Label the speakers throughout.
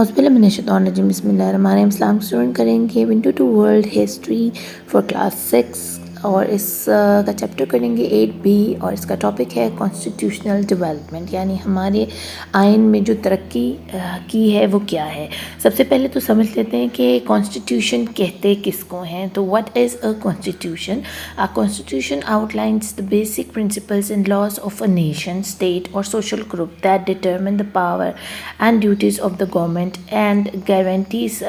Speaker 1: اعوذ باللہ من الشیطان الرجیم بسم اللہ الرحمن الرحیم. اسلام اسٹوڈنٹ کریں گے ونٹو to world history for class 6 اور اس کا چیپٹر کریں گے 8B اور اس کا ٹاپک ہے کانسٹیٹیوشنل ڈیولپمنٹ، یعنی ہمارے آئین میں جو ترقی کی ہے وہ کیا ہے. سب سے پہلے تو سمجھ لیتے ہیں کہ کانسٹیٹیوشن کہتے کس کو ہیں. تو what is a constitution? A constitution outlines the basic principles and laws of a nation, state or social group that determine the power and duties of the government and guarantees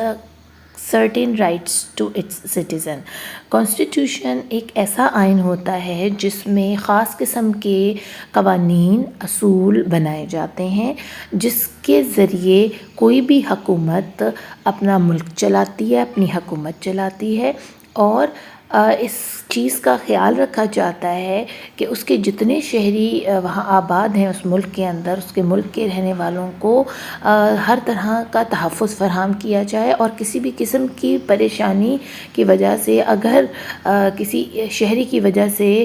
Speaker 1: certain rights to its citizen. Constitution ایک ایسا آئین ہوتا ہے جس میں خاص قسم کے قوانین اصول بنائے جاتے ہیں جس کے ذریعے کوئی بھی حکومت اپنا ملک چلاتی ہے، اپنی حکومت چلاتی ہے اور اس چیز کا خیال رکھا جاتا ہے کہ اس کے جتنے شہری وہاں آباد ہیں اس ملک کے اندر، اس کے ملک کے رہنے والوں کو ہر طرح کا تحفظ فراہم کیا جائے اور کسی بھی قسم کی پریشانی کی وجہ سے اگر کسی شہری کی وجہ سے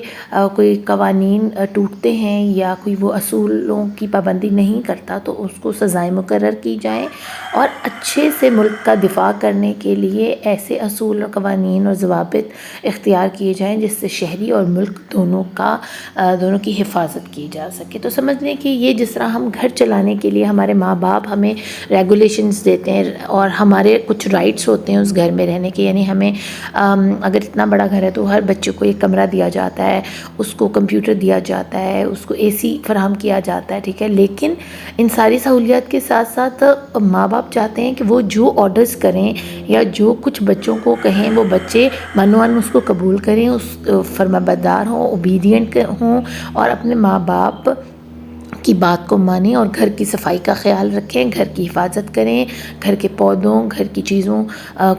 Speaker 1: کوئی قوانین ٹوٹتے ہیں یا کوئی وہ اصولوں کی پابندی نہیں کرتا تو اس کو سزائیں مقرر کی جائیں اور اچھے سے ملک کا دفاع کرنے کے لیے ایسے اصول اور قوانین اور ضوابط اختیار کیے جائیں جس سے شہری اور ملک دونوں کی حفاظت کی جا سکے. تو سمجھ لیں کہ یہ جس طرح ہم گھر چلانے کے لیے ہمارے ماں باپ ہمیں ریگولیشنز دیتے ہیں اور ہمارے کچھ رائٹس ہوتے ہیں اس گھر میں رہنے کے، یعنی ہمیں اگر اتنا بڑا گھر ہے تو ہر بچے کو ایک کمرہ دیا جاتا ہے، اس کو کمپیوٹر دیا جاتا ہے، اس کو AC فراہم کیا جاتا ہے، ٹھیک ہے. لیکن ان ساری سہولیات کے ساتھ ساتھ ماں باپ چاہتے ہیں کہ وہ جو آرڈرز کریں یا جو کچھ بچوں کو کہیں وہ بچے منوان اس کو قبول کریں، اس فرمانبردار ہوں، اوبیڈینٹ ہوں اور اپنے ماں باپ کی بات کو مانیں اور گھر کی صفائی کا خیال رکھیں، گھر کی حفاظت کریں، گھر کے پودوں، گھر کی چیزوں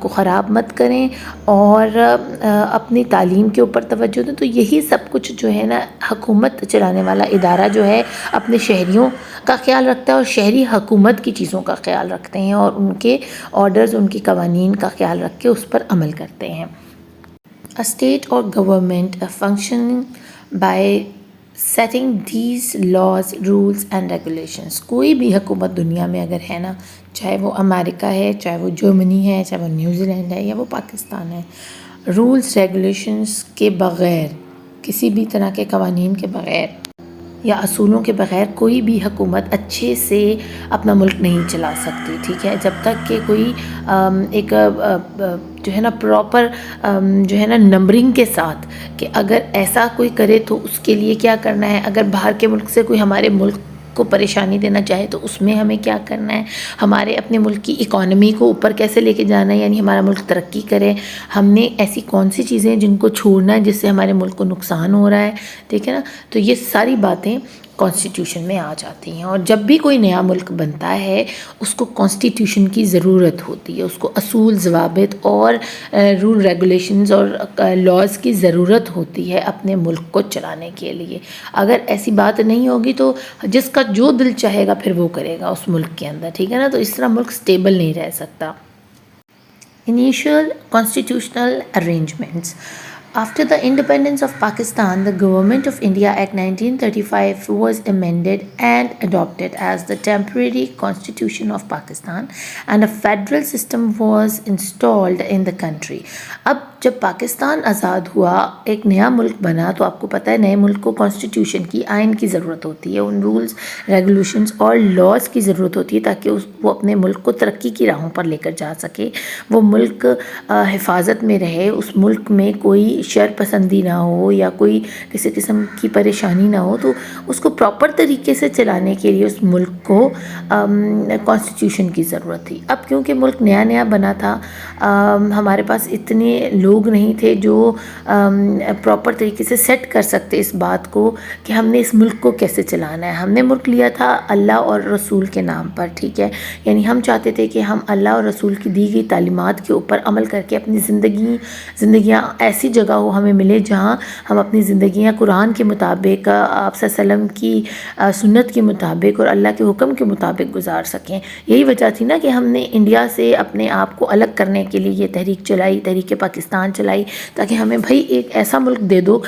Speaker 1: کو خراب مت کریں اور اپنی تعلیم کے اوپر توجہ دیں. تو یہی سب کچھ جو ہے نا حکومت چلانے والا ادارہ جو ہے اپنے شہریوں کا خیال رکھتا ہے اور شہری حکومت کی چیزوں کا خیال رکھتے ہیں اور ان کے آرڈرز، ان کی قوانین کا خیال رکھ کے اس پر عمل کرتے ہیں. A state or government functioning by setting these laws, rules and regulations. کوئی بھی حکومت دنیا میں اگر ہے نا، چاہے وہ امریکہ ہے، چاہے وہ جرمنی ہے، چاہے وہ نیوزی لینڈ ہے یا وہ پاکستان ہے، رولز ریگولیشنز کے بغیر، کسی بھی طرح کے قوانین کے بغیر یا اصولوں کے بغیر کوئی بھی حکومت اچھے سے اپنا ملک نہیں چلا سکتی، ٹھیک ہے. جب تک کہ کوئی ایک جو ہے نا پراپر جو ہے نا نمبرنگ کے ساتھ کہ اگر ایسا کوئی کرے تو اس کے لیے کیا کرنا ہے، اگر باہر کے ملک سے کوئی ہمارے ملک کو پریشانی دینا چاہے تو اس میں ہمیں کیا کرنا ہے، ہمارے اپنے ملک کی اکانومی کو اوپر کیسے لے کے جانا ہے، یعنی ہمارا ملک ترقی کرے، ہم نے ایسی کون سی چیزیں جن کو چھوڑنا ہے جس سے ہمارے ملک کو نقصان ہو رہا ہے، ٹھیک ہے نا. تو یہ ساری باتیں کانسٹیٹیوشن میں آ جاتی ہیں اور جب بھی کوئی نیا ملک بنتا ہے اس کو کانسٹیٹیوشن کی ضرورت ہوتی ہے، اس کو اصول، ضوابط اور رول ریگولیشنز اور لاز کی ضرورت ہوتی ہے اپنے ملک کو چلانے کے لیے. اگر ایسی بات نہیں ہوگی تو جس کا جو دل چاہے گا پھر وہ کرے گا اس ملک کے اندر، ٹھیک ہے نا. تو اس طرح ملک سٹیبل نہیں رہ سکتا. Initial constitutional arrangements. After the independence of Pakistan, the Government of India Act 1935 was amended and adopted as the temporary constitution of Pakistan and a federal system was installed in the country. اب جب پاکستان آزاد ہوا، ایک نیا ملک بنا، تو آپ کو پتہ ہے نئے ملک کو کانسٹیٹیوشن کی، آئین کی ضرورت ہوتی ہے، ان رولز، ریگولیشنز اور لاز کی ضرورت ہوتی ہے تاکہ وہ اپنے ملک کو ترقی کی راہوں پر لے کر جا سکے، وہ ملک حفاظت میں رہے، اس ملک میں کوئی شر پسندی نہ ہو یا کوئی کسی قسم کی پریشانی نہ ہو. تو اس کو پراپر طریقے سے چلانے کے لیے اس ملک کو کانسٹیٹیوشن کی ضرورت تھی. اب کیونکہ ملک نیا نیا بنا تھا، ہمارے پاس اتنے لوگ نہیں تھے جو پراپر طریقے سے سیٹ کر سکتے اس بات کو کہ ہم نے اس ملک کو کیسے چلانا ہے. ہم نے ملک لیا تھا اللہ اور رسول کے نام پر، ٹھیک ہے، یعنی ہم چاہتے تھے کہ ہم اللہ اور رسول کی دی گئی تعلیمات کے اوپر عمل کر کے اپنی زندگیاں ایسی جگہ ہو ہمیں ملے جہاں ہم اپنی زندگیاں قرآن کے مطابق، آپ صلی اللہ علیہ وسلم کی سنت کے مطابق اور اللہ کے حکم کے مطابق گزار سکیں. یہی وجہ تھی نا کہ ہم نے انڈیا سے اپنے آپ کو الگ کرنے کے لیے یہ تحریک چلائی، تحریک پاکستان چلائی، تاکہ ہمیں بھائی ایک ایسا ملک دے دو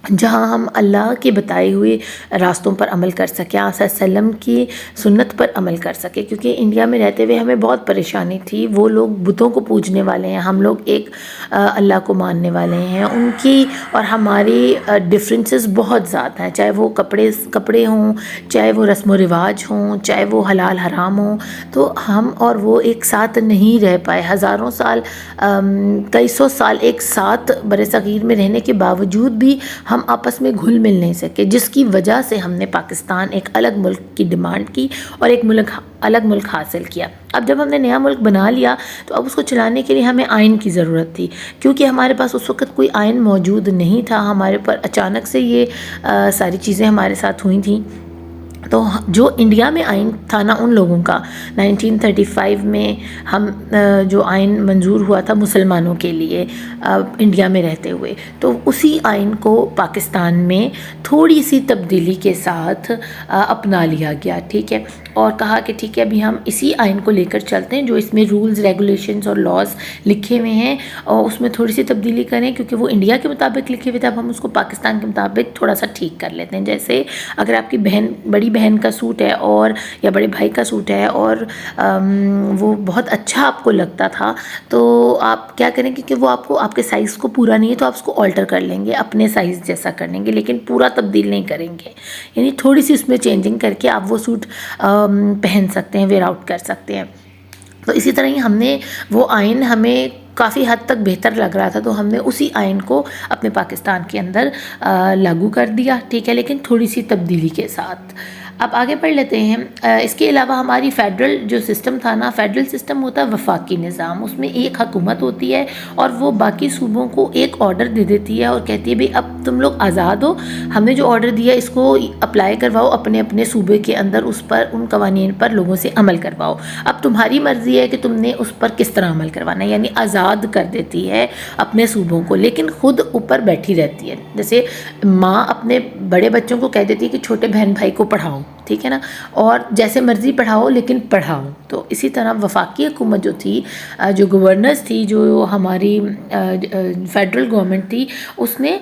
Speaker 1: جہاں ہم اللہ کے بتائے ہوئے راستوں پر عمل کر سکیں، آپ صلی اللہ علیہ وسلم کی سنت پر عمل کر سکیں، کیونکہ انڈیا میں رہتے ہوئے ہمیں بہت پریشانی تھی. وہ لوگ بتوں کو پوجنے والے ہیں، ہم لوگ ایک اللہ کو ماننے والے ہیں. ان کی اور ہماری ڈفرینسز بہت زیادہ ہیں، چاہے وہ کپڑے ہوں، چاہے وہ رسم و رواج ہوں، چاہے وہ حلال حرام ہوں. تو ہم اور وہ ایک ساتھ نہیں رہ پائے. ہزاروں سال، کئی سو سال ایک ساتھ بر صغیر میں رہنے کے باوجود بھی ہم آپس میں گھل مل نہیں سکے، جس کی وجہ سے ہم نے پاکستان ایک الگ ملک کی ڈیمانڈ کی اور ایک الگ ملک حاصل کیا. اب جب ہم نے نیا ملک بنا لیا تو اب اس کو چلانے کے لیے ہمیں آئین کی ضرورت تھی، کیونکہ ہمارے پاس اس وقت کوئی آئین موجود نہیں تھا. ہمارے پر اچانک سے یہ ساری چیزیں ہمارے ساتھ ہوئی تھیں. تو جو انڈیا میں آئین تھا نا ان لوگوں کا 1935 میں ہم جو آئین منظور ہوا تھا مسلمانوں کے لیے انڈیا میں رہتے ہوئے، تو اسی آئین کو پاکستان میں تھوڑی سی تبدیلی کے ساتھ اپنا لیا گیا. ٹھیک ہے، اور کہا کہ ٹھیک ہے ابھی ہم اسی آئین کو لے کر چلتے ہیں جو اس میں رولز ریگولیشنز اور لاز لکھے ہوئے ہیں، اور اس میں تھوڑی سی تبدیلی کریں، کیونکہ وہ انڈیا کے مطابق لکھے ہوئے تھے. اب ہم اس کو پاکستان کے مطابق تھوڑا سا ٹھیک کر لیتے ہیں. جیسے اگر آپ کی بڑی بہن کا سوٹ ہے اور یا بڑے بھائی کا سوٹ ہے اور وہ بہت اچھا آپ کو لگتا تھا، تو آپ کیا کریں گے کہ وہ آپ کے سائز کو پورا نہیں ہے تو آپ اس کو آلٹر کر لیں گے، اپنے سائز جیسا کر لیں گے، لیکن پورا تبدیل نہیں کریں گے. یعنی تھوڑی سی اس میں چینجنگ کر کے آپ وہ سوٹ پہن سکتے ہیں، ویئر آؤٹ کر سکتے ہیں. تو اسی طرح ہی ہم نے وہ آئین ہمیں کافی حد تک بہتر لگ رہا تھا، تو ہم نے اسی آئین کو اپنے پاکستان کے اندر لاگو کر دیا. ٹھیک ہے، لیکن تھوڑی سی تبدیلی کے ساتھ. اب آگے پڑھ لیتے ہیں. اس کے علاوہ ہماری فیڈرل جو سسٹم تھا نا، فیڈرل سسٹم ہوتا ہے وفاقی نظام. اس میں ایک حکومت ہوتی ہے اور وہ باقی صوبوں کو ایک آرڈر دے دیتی ہے اور کہتی ہے بھئی اب تم لوگ آزاد ہو، ہم نے جو آرڈر دیا اس کو اپلائی کرواؤ اپنے اپنے صوبے کے اندر، اس پر ان قوانین پر لوگوں سے عمل کرواؤ. اب تمہاری مرضی ہے کہ تم نے اس پر کس طرح عمل کروانا ہے. یعنی آزاد کر دیتی ہے اپنے صوبوں کو، لیکن خود اوپر بیٹھی رہتی ہے. جیسے ماں اپنے بڑے بچوں کو کہہ دیتی ہے کہ چھوٹے بہن بھائی کو پڑھاؤ، ٹھیک ہے نا، اور جیسے مرضی پڑھاؤ لیکن پڑھاؤ. تو اسی طرح وفاقی حکومت جو تھی، جو گورنرز تھی، جو ہماری فیڈرل گورنمنٹ تھی، اس نے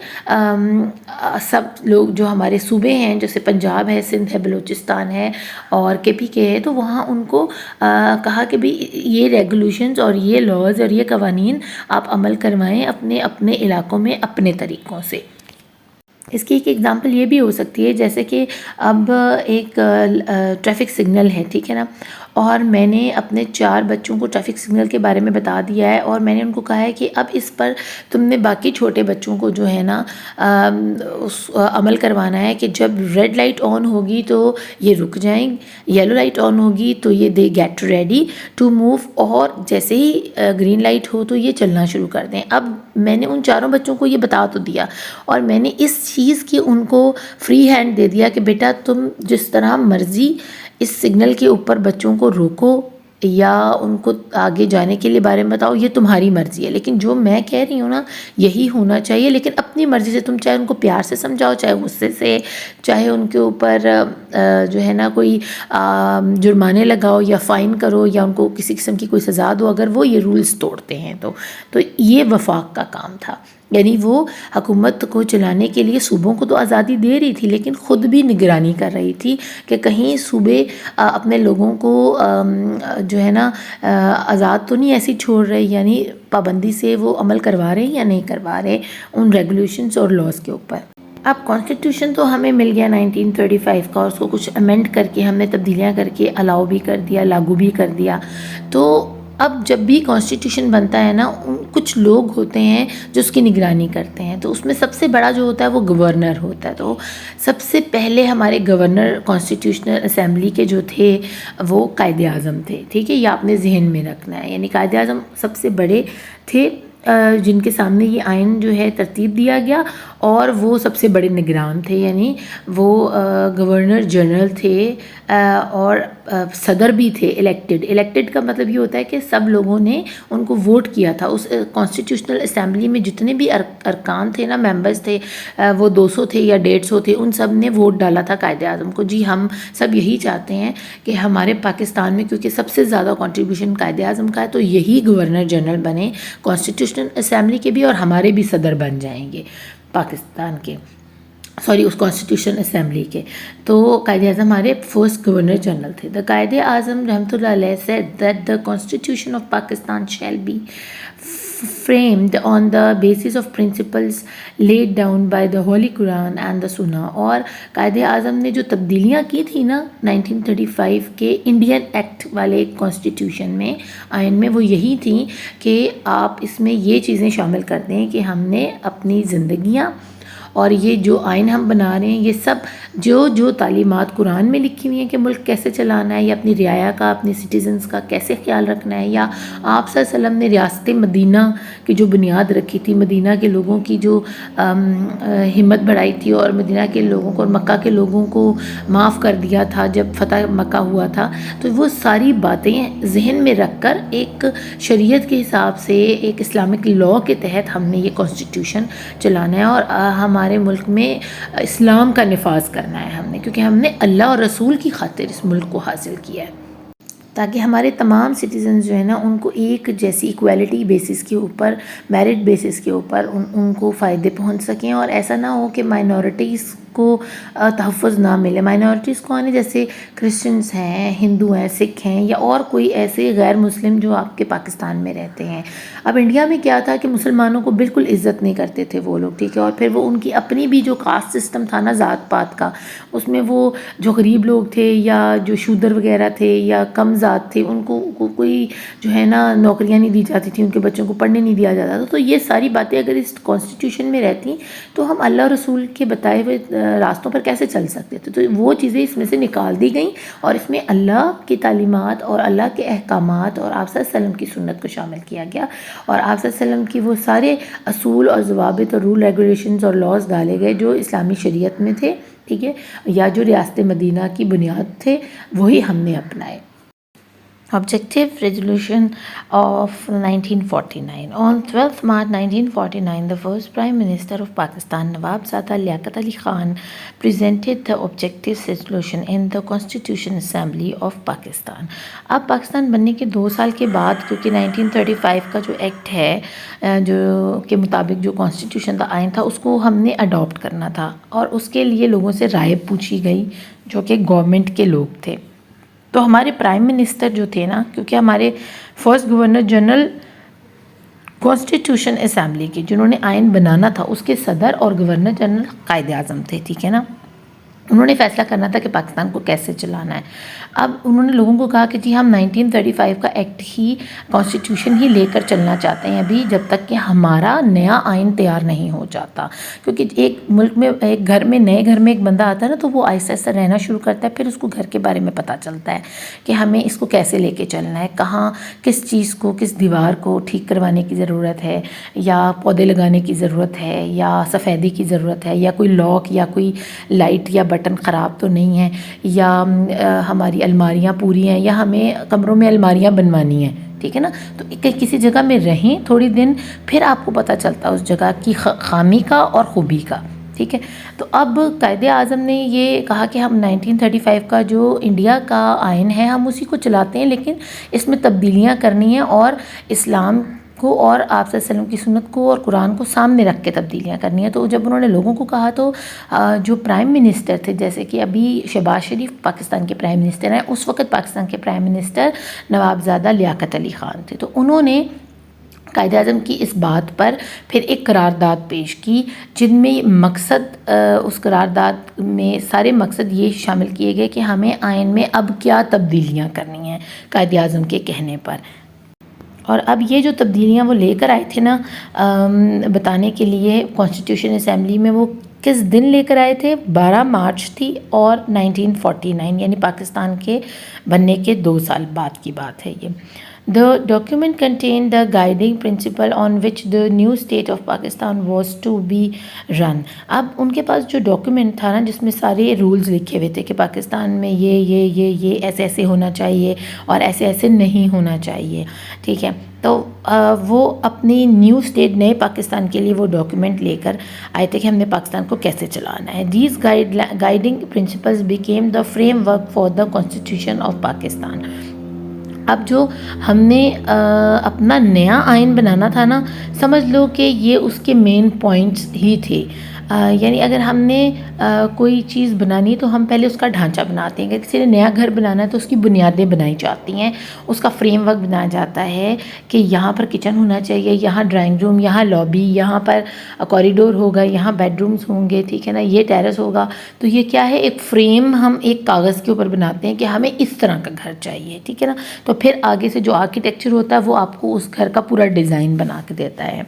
Speaker 1: سب لوگ جو ہمارے صوبے ہیں، جیسے پنجاب ہے، سندھ ہے، بلوچستان ہے اور KPK ہے، تو وہاں ان کو کہا کہ بھئی یہ ریگولیشنز اور یہ لاز اور یہ قوانین آپ عمل کروائیں اپنے اپنے علاقوں میں اپنے طریقوں سے. اس کی ایک ایگزامپل یہ بھی ہو سکتی ہے، جیسے کہ اب ایک ٹریفک سگنل ہے، ٹھیک ہے نا، اور میں نے اپنے 4 بچوں کو ٹریفک سگنل کے بارے میں بتا دیا ہے، اور میں نے ان کو کہا ہے کہ اب اس پر تم نے باقی چھوٹے بچوں کو جو ہے نا عمل کروانا ہے کہ جب ریڈ لائٹ آن ہوگی تو یہ رک جائیں، یلو لائٹ آن ہوگی تو یہ they get ready to move, اور جیسے ہی گرین لائٹ ہو تو یہ چلنا شروع کر دیں. اب میں نے ان 4 بچوں کو یہ بتا تو دیا، اور میں نے اس چیز کی ان کو فری ہینڈ دے دیا کہ بیٹا تم جس طرح مرضی اس سگنل کے اوپر بچوں کو روکو یا ان کو آگے جانے کے لیے بارے میں بتاؤ، یہ تمہاری مرضی ہے، لیکن جو میں کہہ رہی ہوں نا یہی ہونا چاہیے. لیکن اپنی مرضی سے تم چاہے ان کو پیار سے سمجھاؤ، چاہے غصے سے، چاہے ان کے اوپر جو ہے نا کوئی جرمانے لگاؤ یا فائن کرو یا ان کو کسی قسم کی کوئی سزا دو اگر وہ یہ رولز توڑتے ہیں. تو یہ وفاق کا کام تھا. یعنی وہ حکومت کو چلانے کے لیے صوبوں کو تو آزادی دے رہی تھی، لیکن خود بھی نگرانی کر رہی تھی کہ کہیں صوبے اپنے لوگوں کو جو ہے نا آزاد تو نہیں ایسی چھوڑ رہے، یعنی پابندی سے وہ عمل کروا رہے ہیں یا نہیں کروا رہے ان ریگولیشنز اور لاز کے اوپر. اب کانسٹیٹیوشن تو ہمیں مل گیا 1935 کا، اس کو کچھ امینڈ کر کے ہم نے تبدیلیاں کر کے الاؤ بھی کر دیا، لاگو بھی کر دیا. تو اب جب بھی کانسٹیٹیوشن بنتا ہے نا، کچھ لوگ ہوتے ہیں جو اس کی نگرانی کرتے ہیں. تو اس میں سب سے بڑا جو ہوتا ہے وہ گورنر ہوتا ہے. تو سب سے پہلے ہمارے گورنر کانسٹیٹیوشنل اسمبلی کے جو تھے وہ قائد اعظم تھے. ٹھیک ہے، یہ آپ نے ذہن میں رکھنا ہے. یعنی قائد اعظم سب سے بڑے تھے جن کے سامنے یہ آئین جو ہے ترتیب دیا گیا، اور وہ سب سے بڑے نگران تھے. یعنی وہ گورنر جنرل تھے اور صدر بھی تھے الیکٹڈ کا مطلب یہ ہوتا ہے کہ سب لوگوں نے ان کو ووٹ کیا تھا. اس کانسٹیٹیوشنل اسمبلی میں جتنے بھی ارکان تھے نا، ممبرز تھے، وہ 200 تھے یا 150 تھے، ان سب نے ووٹ ڈالا تھا قائد اعظم کو. جی ہم سب یہی چاہتے ہیں کہ ہمارے پاکستان میں کیونکہ سب سے زیادہ کنٹریبیوشن قائد اعظم کا ہے، تو یہی گورنر جنرل بنے کانسٹیٹیوشنل اسمبلی کے بھی، اور ہمارے بھی صدر بن جائیں گے پاکستان کے. اس کانسٹیٹیوشن اسمبلی کے. تو قائد اعظم ہمارے فرسٹ گورنر جنرل تھے. دا قائد اعظم رحمۃ اللہ علیہ said that the constitution of Pakistan shall be framed on the basis of principles laid down by the Holy Quran and the Sunnah. اور قائد اعظم نے جو تبدیلیاں کی تھی نا 1935 کے انڈین ایکٹ والے کانسٹیٹیوشن میں، آئین میں، وہ یہی تھیں کہ آپ اس میں یہ چیزیں شامل کر دیں کہ ہم نے اپنی زندگیاں اور یہ جو آئین ہم بنا رہے ہیں، یہ سب جو تعلیمات قرآن میں لکھی ہوئی ہیں کہ ملک کیسے چلانا ہے، یا اپنی رعایا کا، اپنی سٹیزنز کا کیسے خیال رکھنا ہے، یا آپ صلی اللہ علیہ وسلم نے ریاست مدینہ کی جو بنیاد رکھی تھی، مدینہ کے لوگوں کی جو ہمت بڑھائی تھی، اور مدینہ کے لوگوں کو اور مکہ کے لوگوں کو معاف کر دیا تھا جب فتح مکہ ہوا تھا. تو وہ ساری باتیں ذہن میں رکھ کر ایک شریعت کے حساب سے، ایک اسلامک لاء کے تحت ہم نے یہ کانسٹیٹیوشن چلانا ہے، اور ہمارے ملک میں اسلام کا نفاذ کرنا ہے ہم نے، کیونکہ ہم نے اللہ اور رسول کی خاطر اس ملک کو حاصل کیا ہے، تاکہ ہمارے تمام سٹیزنز جو ہے نا ان کو ایک جیسی ایکویلٹی بیسس کے اوپر، میرٹ بیسس کے اوپر ان کو فائدے پہنچ سکیں، اور ایسا نہ ہو کہ مائنورٹیز کو تحفظ نہ ملے. مائنورٹیز کون ہیں؟ جیسے کرسچنس ہیں، ہندو ہیں، سکھ ہیں، یا اور کوئی ایسے غیر مسلم جو آپ کے پاکستان میں رہتے ہیں. اب انڈیا میں کیا تھا کہ مسلمانوں کو بالکل عزت نہیں کرتے تھے وہ لوگ، ٹھیک ہے، اور پھر وہ ان کی اپنی بھی جو کاسٹ سسٹم تھا نا ذات پات کا، اس میں وہ جو غریب لوگ تھے یا جو شودر وغیرہ تھے یا کم ذات تھے، ان کو کوئی جو ہے نا نوکریاں نہیں دی جاتی تھیں، ان کے بچوں کو پڑھنے نہیں دیا جاتا تھا. تو یہ ساری باتیں اگر اس کانسٹیٹیوشن میں رہتی تو ہم اللہ رسول کے بتائے ہوئے راستوں پر کیسے چل سکتے تھے. تو وہ چیزیں اس میں سے نکال دی گئیں، اور اس میں اللہ کی تعلیمات اور اللہ کے احکامات اور آپ صلی اللہ علیہ وسلم کی سنت کو شامل کیا گیا، اور آپ صلی اللہ علیہ وسلم کی وہ سارے اصول اور ضوابط اور رول ریگولیشنز اور لاز ڈالے گئے جو اسلامی شریعت میں تھے، ٹھیک ہے، یا جو ریاست مدینہ کی بنیاد تھے، وہی ہم نے اپنائے. Objective Resolution of 1949. On 12th March 1949, the first Prime Minister of Pakistan, Nawab Zada Liaquat Ali Khan, presented the Objective Resolution in the Constitution Assembly of Pakistan. اب پاکستان بننے کے 2 سال کے بعد، کیونکہ 1935 کا جو ایکٹ ہے جو کے مطابق جو کانسٹیٹیوشن کا آئین تھا، اس کو ہم نے اڈاپٹ کرنا تھا، اور اس کے لیے لوگوں سے رائے پوچھی گئی جو کہ گورنمنٹ کے لوگ تھے. تو ہمارے پرائم منسٹر جو تھے نا، کیونکہ ہمارے first governor general constitution assembly کے جنہوں نے آئین بنانا تھا، اس کے صدر اور گورنر جنرل قائد اعظم تھے، ٹھیک ہے نا. انہوں نے فیصلہ کرنا تھا کہ پاکستان کو کیسے چلانا ہے. اب انہوں نے لوگوں کو کہا کہ جی ہم 1935 کا ایکٹ ہی، کانسٹیٹیوشن ہی لے کر چلنا چاہتے ہیں ابھی، جب تک کہ ہمارا نیا آئین تیار نہیں ہو جاتا. کیونکہ ایک ملک میں، ایک گھر میں، نئے گھر میں ایک بندہ آتا ہے نا، تو وہ آہستہ آہستہ رہنا شروع کرتا ہے، پھر اس کو گھر کے بارے میں پتہ چلتا ہے کہ ہمیں اس کو کیسے لے کے چلنا ہے، کہاں کس چیز کو، کس دیوار کو ٹھیک کروانے کی ضرورت ہے، یا پودے لگانے کی ضرورت ہے، یا سفیدی کی ضرورت ہے، یا کوئی لاک یا کوئی لائٹ یا بٹن خراب تو نہیں ہے، یا ہماری الماریاں پوری ہیں، یا ہمیں کمروں میں الماریاں بنوانی ہیں، ٹھیک ہے نا. تو کسی جگہ میں رہیں تھوڑی دن، پھر آپ کو پتہ چلتا ہے اس جگہ کی خامی کا اور خوبی کا، ٹھیک ہے. تو اب قائد اعظم نے یہ کہا کہ ہم 1935 کا جو انڈیا کا آئین ہے ہم اسی کو چلاتے ہیں، لیکن اس میں تبدیلیاں کرنی ہیں، اور اسلام کو اور آپ صلی اللہ علیہ وسلم کی سنت کو اور قرآن کو سامنے رکھ کے تبدیلیاں کرنی ہیں. تو جب انہوں نے لوگوں کو کہا تو جو پرائم منسٹر تھے، جیسے کہ ابھی شہباز شریف پاکستان کے پرائم منسٹر ہیں، اس وقت پاکستان کے پرائم منسٹر نواب زادہ لیاقت علی خان تھے. تو انہوں نے قائد اعظم کی اس بات پر پھر ایک قرارداد پیش کی، جن میں مقصد، اس قرارداد میں سارے مقصد یہ شامل کیے گئے کہ ہمیں آئین میں اب کیا تبدیلیاں کرنی ہیں قائد اعظم کے کہنے پر. اور اب یہ جو تبدیلیاں وہ لے کر آئے تھے نا بتانے کے لیے کانسٹیٹیوشن اسمبلی میں، وہ کس دن لے کر آئے تھے؟ 12 مارچ تھی، اور 1949 یعنی پاکستان کے بننے کے 2 سال بعد کی بات ہے یہ. The document contained the guiding principle on which the new state of Pakistan was to be run. اب ان کے پاس جو ڈاکیومنٹ تھا نا، جس میں سارے رولز لکھے ہوئے تھے کہ پاکستان میں یہ ایسے ایسے ہونا چاہیے اور ایسے ایسے نہیں ہونا چاہیے، ٹھیک ہے. تو وہ اپنی نیو اسٹیٹ، نئے پاکستان کے لیے وہ ڈاکیومنٹ لے کر آئے تھے کہ ہم نے پاکستان کو کیسے چلانا ہے. These guiding principles became the framework for the Constitution of Pakistan. اب جو ہم نے اپنا نیا آئین بنانا تھا نا، سمجھ لو کہ یہ اس کے مین پوائنٹس ہی تھے. یعنی اگر ہم نے کوئی چیز بنانی ہے تو ہم پہلے اس کا ڈھانچہ بناتے ہیں. اگر کسی نے نیا گھر بنانا ہے تو اس کی بنیادیں بنائی جاتی ہیں, اس کا فریم ورک بنایا جاتا ہے کہ یہاں پر کچن ہونا چاہیے, یہاں ڈرائنگ روم, یہاں لابی, یہاں پر کوریڈور ہوگا, یہاں بیڈ رومز ہوں گے, ٹھیک ہے نا, یہ ٹیرس ہوگا. تو یہ کیا ہے, ایک فریم ہم ایک کاغذ کے اوپر بناتے ہیں کہ ہمیں اس طرح کا گھر چاہیے, ٹھیک ہے نا. تو پھر آگے سے جو آرکیٹیکچر ہوتا ہے وہ آپ کو اس گھر کا پورا ڈیزائن بنا کے دیتا ہے.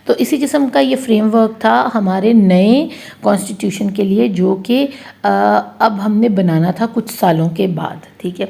Speaker 1: تو اسی قسم کا یہ فریم ورک تھا ہمارے نئے کانسٹیٹیوشن کے لیے, جو کہ اب ہم نے بنانا تھا کچھ سالوں کے بعد, ٹھیک ہے.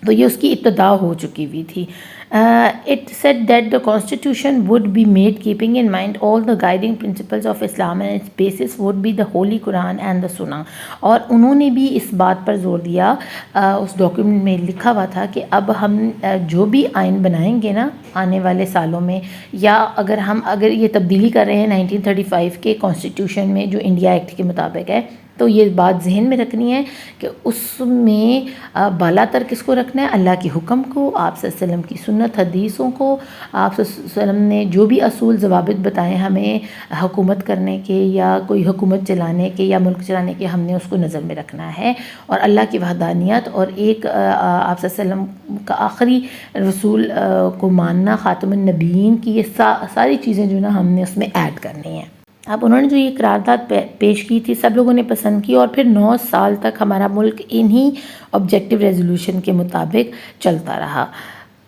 Speaker 1: تو یہ اس کی ابتدا ہو چکی ہوئی تھی. It said that the constitution would be made keeping in mind all the guiding principles of Islam and its basis would be the Holy Quran and the Sunnah. اور انہوں نے بھی اس بات پر زور دیا, اس ڈاکیومنٹ میں لکھا ہوا تھا کہ اب ہم جو بھی آئین بنائیں گے نا آنے والے سالوں میں, یا اگر یہ تبدیلی کر رہے ہیں 1935 کے کانسٹیٹیوشن میں جو انڈیا ایکٹ کے مطابق ہے, تو یہ بات ذہن میں رکھنی ہے کہ اس میں بالا تر کس کو رکھنا ہے, اللہ کے حکم کو, آپ صلی اللہ علیہ وسلم کی سنت حدیثوں کو, آپ صلی اللہ علیہ وسلم نے جو بھی اصول ضوابط بتائے ہمیں حکومت کرنے کے یا کوئی حکومت چلانے کے یا ملک چلانے کے, ہم نے اس کو نظر میں رکھنا ہے. اور اللہ کی وحدانیت اور ایک آپ صلی اللہ علیہ وسلم کا آخری رسول کو ماننا, خاتم النبیین کی, یہ ساری چیزیں جو نا ہم نے اس میں ایڈ کرنی ہیں. اب انہوں نے جو یہ قرارداد پیش کی تھی سب لوگوں نے پسند کی, اور پھر 9 سال تک ہمارا ملک انہی آبجیکٹیو ریزولوشن کے مطابق چلتا رہا.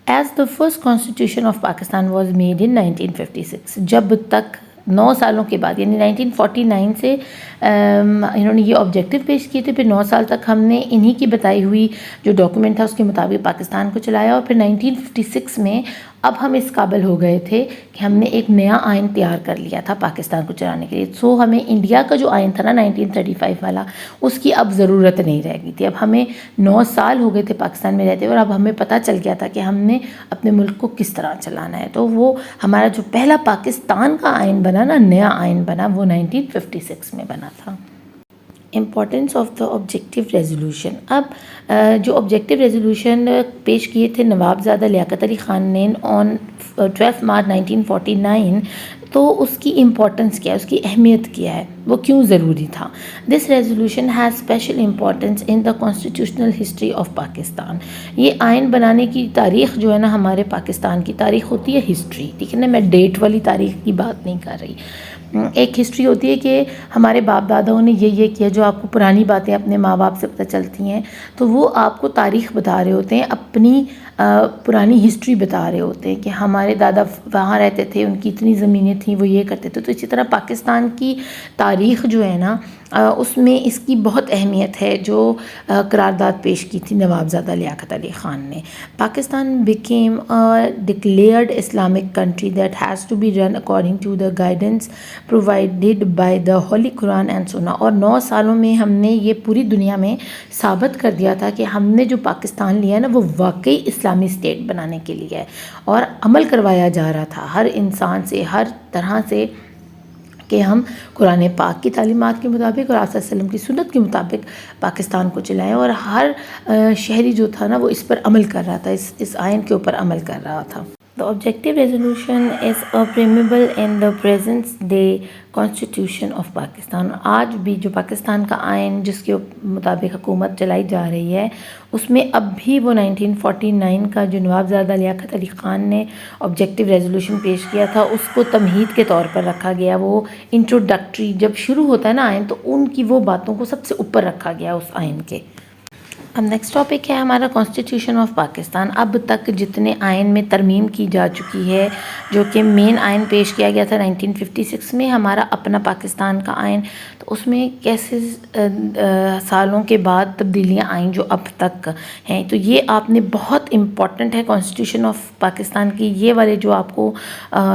Speaker 1: As the first constitution of Pakistan was made in 1956, جب تک 9 سالوں کے بعد یعنی 1949 سے انہوں نے یہ آبجیکٹیو پیش کیے تھے, پھر 9 سال تک ہم نے انہی کی بتائی ہوئی جو ڈاکیومنٹ تھا اس کے مطابق پاکستان کو چلایا, اور پھر 1956 میں اب ہم اس قابل ہو گئے تھے کہ ہم نے ایک نیا آئین تیار کر لیا تھا پاکستان کو چلانے کے لیے. سو ہمیں انڈیا کا جو آئین تھا نا 1935 والا, اس کی اب ضرورت نہیں رہ گئی تھی. اب ہمیں 9 سال ہو گئے تھے پاکستان میں رہتے ہوئے, اور اب ہمیں پتہ چل گیا تھا کہ ہم نے اپنے ملک کو کس طرح چلانا ہے. تو وہ ہمارا جو پہلا پاکستان کا آئین بنا نا, نیا آئین بنا, وہ 1956 میں بنا تھا. Importance of the objective resolution. اب جو آبجیکٹیو ریزولوشن پیش کیے تھے نواب زادہ لیاقت علی خان نے آن 12 مارچ 1949, تو اس کی امپورٹنس کیا ہے, اس کی اہمیت کیا ہے, وہ کیوں ضروری تھا. This resolution has special importance in the constitutional history of Pakistan. یہ آئین بنانے کی تاریخ جو ہے نا, ہمارے پاکستان کی تاریخ ہوتی ہے ہسٹری, ٹھیک ہے نا, میں ڈیٹ والی تاریخ کی بات نہیں کر رہی. ایک ہسٹری ہوتی ہے کہ ہمارے باپ داداؤں نے یہ کیا, جو آپ کو پرانی باتیں اپنے ماں باپ سے پتہ چلتی ہیں, تو وہ آپ کو تاریخ بتا رہے ہوتے ہیں, اپنی پرانی ہسٹری بتا رہے ہوتے ہیں کہ ہمارے دادا وہاں رہتے تھے, ان کی اتنی زمینیں تھیں, وہ یہ کرتے تھے. تو اسی طرح پاکستان کی تاریخ جو ہے نا, اس میں اس کی بہت اہمیت ہے جو قرارداد پیش کی تھی نواب زادہ لیاقت علی خان نے. Pakistan became a declared Islamic country that has to be run according to the guidance provided by the Holy Quran and Sunnah. اور 9 سالوں میں ہم نے یہ پوری دنیا میں ثابت کر دیا تھا کہ ہم نے جو پاکستان لیا نا, وہ واقعی اسلامی اسٹیٹ بنانے کے لیے ہے, اور عمل کروایا جا رہا تھا ہر انسان سے, ہر طرح سے, کہ ہم قرآن پاک کی تعلیمات کے مطابق اور آپ صلی اللہ علیہ وسلم کی سنت کے مطابق پاکستان کو چلائیں. اور ہر شہری جو تھا نا, وہ اس پر عمل کر رہا تھا, اس آئین کے اوپر عمل کر رہا تھا. The objective resolution is affirmable in the present day constitution of Pakistan. آج بھی جو پاکستان کا آئین جس کے مطابق حکومت چلائی جا رہی ہے, اس میں اب بھی وہ 1949 کا جو نواب زادہ لیاقت علی خان نے آبجیکٹیو ریزولوشن پیش کیا تھا, اس کو تمہید کے طور پر رکھا گیا. وہ انٹروڈکٹری جب شروع ہوتا ہے نا آئین, تو ان کی وہ باتوں کو سب سے اوپر رکھا گیا اس آئین کے. اب نیکسٹ ٹاپک ہے ہمارا کانسٹیٹیوشن آف پاکستان. اب تک جتنے آئین میں ترمیم کی جا چکی ہے, جو کہ مین آئین پیش کیا گیا تھا 1956 میں, ہمارا اپنا پاکستان کا آئین, تو اس میں کیسے سالوں کے بعد تبدیلیاں آئیں جو اب تک ہیں. تو یہ آپ نے بہت امپورٹنٹ ہے کانسٹیٹیوشن آف پاکستان کی, یہ والے جو آپ کو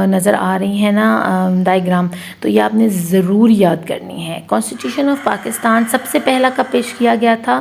Speaker 1: نظر آ رہی ہیں نا ڈائیگرام, تو یہ آپ نے ضرور یاد کرنی ہے. کانسٹیٹیوشن آف پاکستان سب سے پہلا کب پیش کیا گیا تھا؟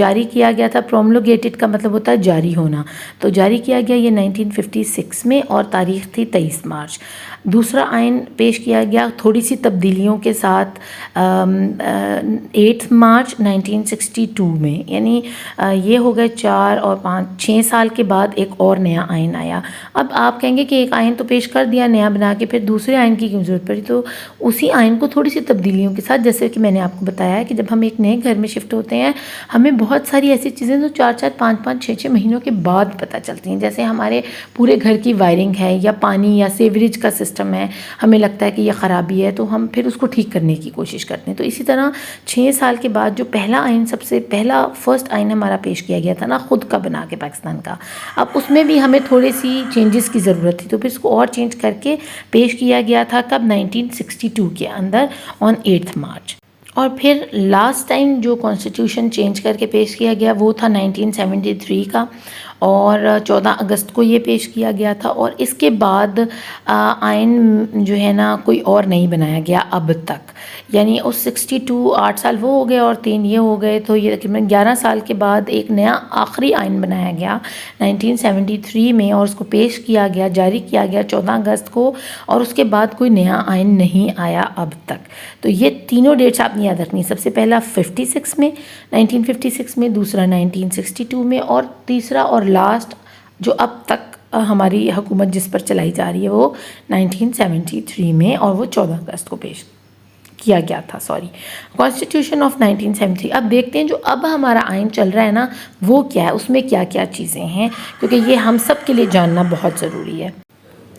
Speaker 1: جاری کیا گیا تھا. پرومولگیٹڈ کا مطلب ہوتا ہے جاری ہونا, تو جاری کیا گیا یہ 1956 میں, اور تاریخ تھی 23 مارچ. دوسرا آئین پیش کیا گیا تھوڑی سی تبدیلیوں کے ساتھ 8 مارچ 1962 میں, یعنی یہ ہو گئے 4 اور 5 6 سال کے بعد ایک اور نیا آئین آیا. اب آپ کہیں گے کہ ایک آئین تو پیش کر دیا نیا بنا کے, پھر دوسرے آئین کی کیوں ضرورت پڑی؟ تو اسی آئین کو تھوڑی سی تبدیلیوں کے ساتھ, جیسے کہ میں نے آپ کو بتایا کہ جب ہم ایک نئے گھر میں شفٹ ہوتے ہیں ہمیں بہت ساری ایسی چیزیں جو 4 5 6 مہینوں کے بعد پتہ چلتی ہیں, جیسے ہمارے پورے گھر کی وائرنگ ہے یا پانی یا سیوریج کا سسٹم ہے, ہمیں لگتا ہے کہ یہ خرابی ہے تو ہم پھر اس کو ٹھیک کرنے کی کوشش کرتے ہیں. تو اسی طرح 6 سال کے بعد جو پہلا آئین, سب سے پہلا فرسٹ آئین ہمارا پیش کیا گیا تھا نا, خود کا بنا کے پاکستان کا, اب اس میں بھی ہمیں تھوڑی سی چینجز کی ضرورت تھی, تو پھر اس کو اور چینج کر کے پیش کیا گیا تھا کب 1962 کے اندر آن 8 مارچ. اور پھر لاسٹ ٹائم جو کانسٹیٹیوشن چینج کر کے پیش کیا گیا وہ تھا 1973 کا, اور 14 اگست کو یہ پیش کیا گیا تھا. اور اس کے بعد آئین جو ہے نا کوئی اور نہیں بنایا گیا اب تک, یعنی اس 62 8 سال وہ ہو گئے اور 3 یہ ہو گئے, تو یہ تقریباً 11 سال کے بعد ایک نیا آخری آئین بنایا گیا 1973 میں, اور اس کو پیش کیا گیا, جاری کیا گیا 14 اگست کو, اور اس کے بعد کوئی نیا آئین نہیں آیا اب تک. تو یہ تینوں ڈیٹس آپ نے یاد رکھنی, سب سے پہلا 56 میں 1956 میں, دوسرا 1962 میں, اور تیسرا اور لاسٹ جو اب تک ہماری حکومت جس پر چلائی جا رہی ہے وہ 1973 میں, اور وہ 14 اگست کو پیش کیا گیا تھا. Constitution of 1973. اب دیکھتے ہیں جو اب ہمارا آئین چل رہا ہے نا وہ کیا ہے, اس میں کیا کیا چیزیں ہیں, کیونکہ یہ ہم سب کے لیے جاننا بہت ضروری ہے.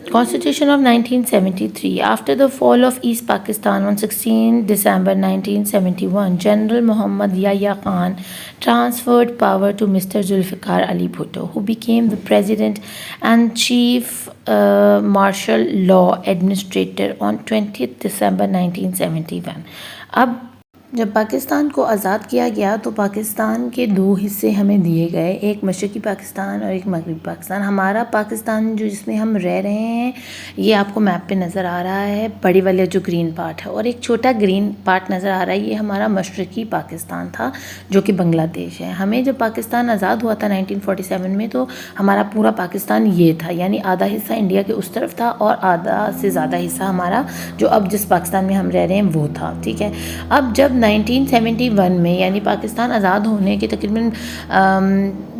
Speaker 1: Constitution of 1973. After the fall of East Pakistan on 16 December 1971, General Muhammad Yahya Khan transferred power to Mr. Zulfikar Ali Bhutto, who became the President and Chief Martial Law Administrator on 20th December 1971. اب جب پاکستان کو آزاد کیا گیا تو پاکستان کے 2 حصے ہمیں دیے گئے, ایک مشرقی پاکستان اور ایک مغربی پاکستان. ہمارا پاکستان جو جس میں ہم رہ رہے ہیں یہ آپ کو میپ پہ نظر آ رہا ہے, بڑی والا جو گرین پارٹ ہے, اور ایک چھوٹا گرین پارٹ نظر آ رہا ہے, یہ ہمارا مشرقی پاکستان تھا جو کہ بنگلہ دیش ہے. ہمیں جب پاکستان آزاد ہوا تھا 1947 میں تو ہمارا پورا پاکستان یہ تھا, یعنی آدھا حصہ انڈیا کے اس طرف تھا اور آدھا سے زیادہ حصہ ہمارا جو اب جس پاکستان میں ہم رہ رہے ہیں وہ تھا. ٹھیک ہے, اب جب 1971 میں یعنی پاکستان آزاد ہونے کے تقریباً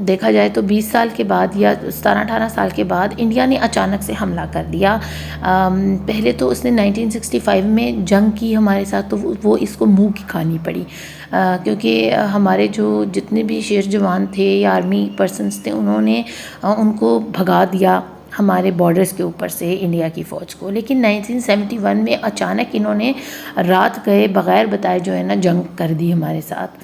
Speaker 1: دیکھا جائے تو 20 سال کے بعد یا 17-18 سال کے بعد انڈیا نے اچانک سے حملہ کر دیا. پہلے تو اس نے 1965 میں جنگ کی ہمارے ساتھ, تو وہ اس کو منہ کی کھانی پڑی, کیونکہ ہمارے جو جتنے بھی شیر جوان تھے یا آرمی پرسنس تھے انہوں نے ان کو بھگا دیا ہمارے بارڈرز کے اوپر سے انڈیا کی فوج کو. لیکن 1971 میں اچانک انہوں نے رات گئے بغیر بتائے جو ہے نا جنگ کر دی ہمارے ساتھ,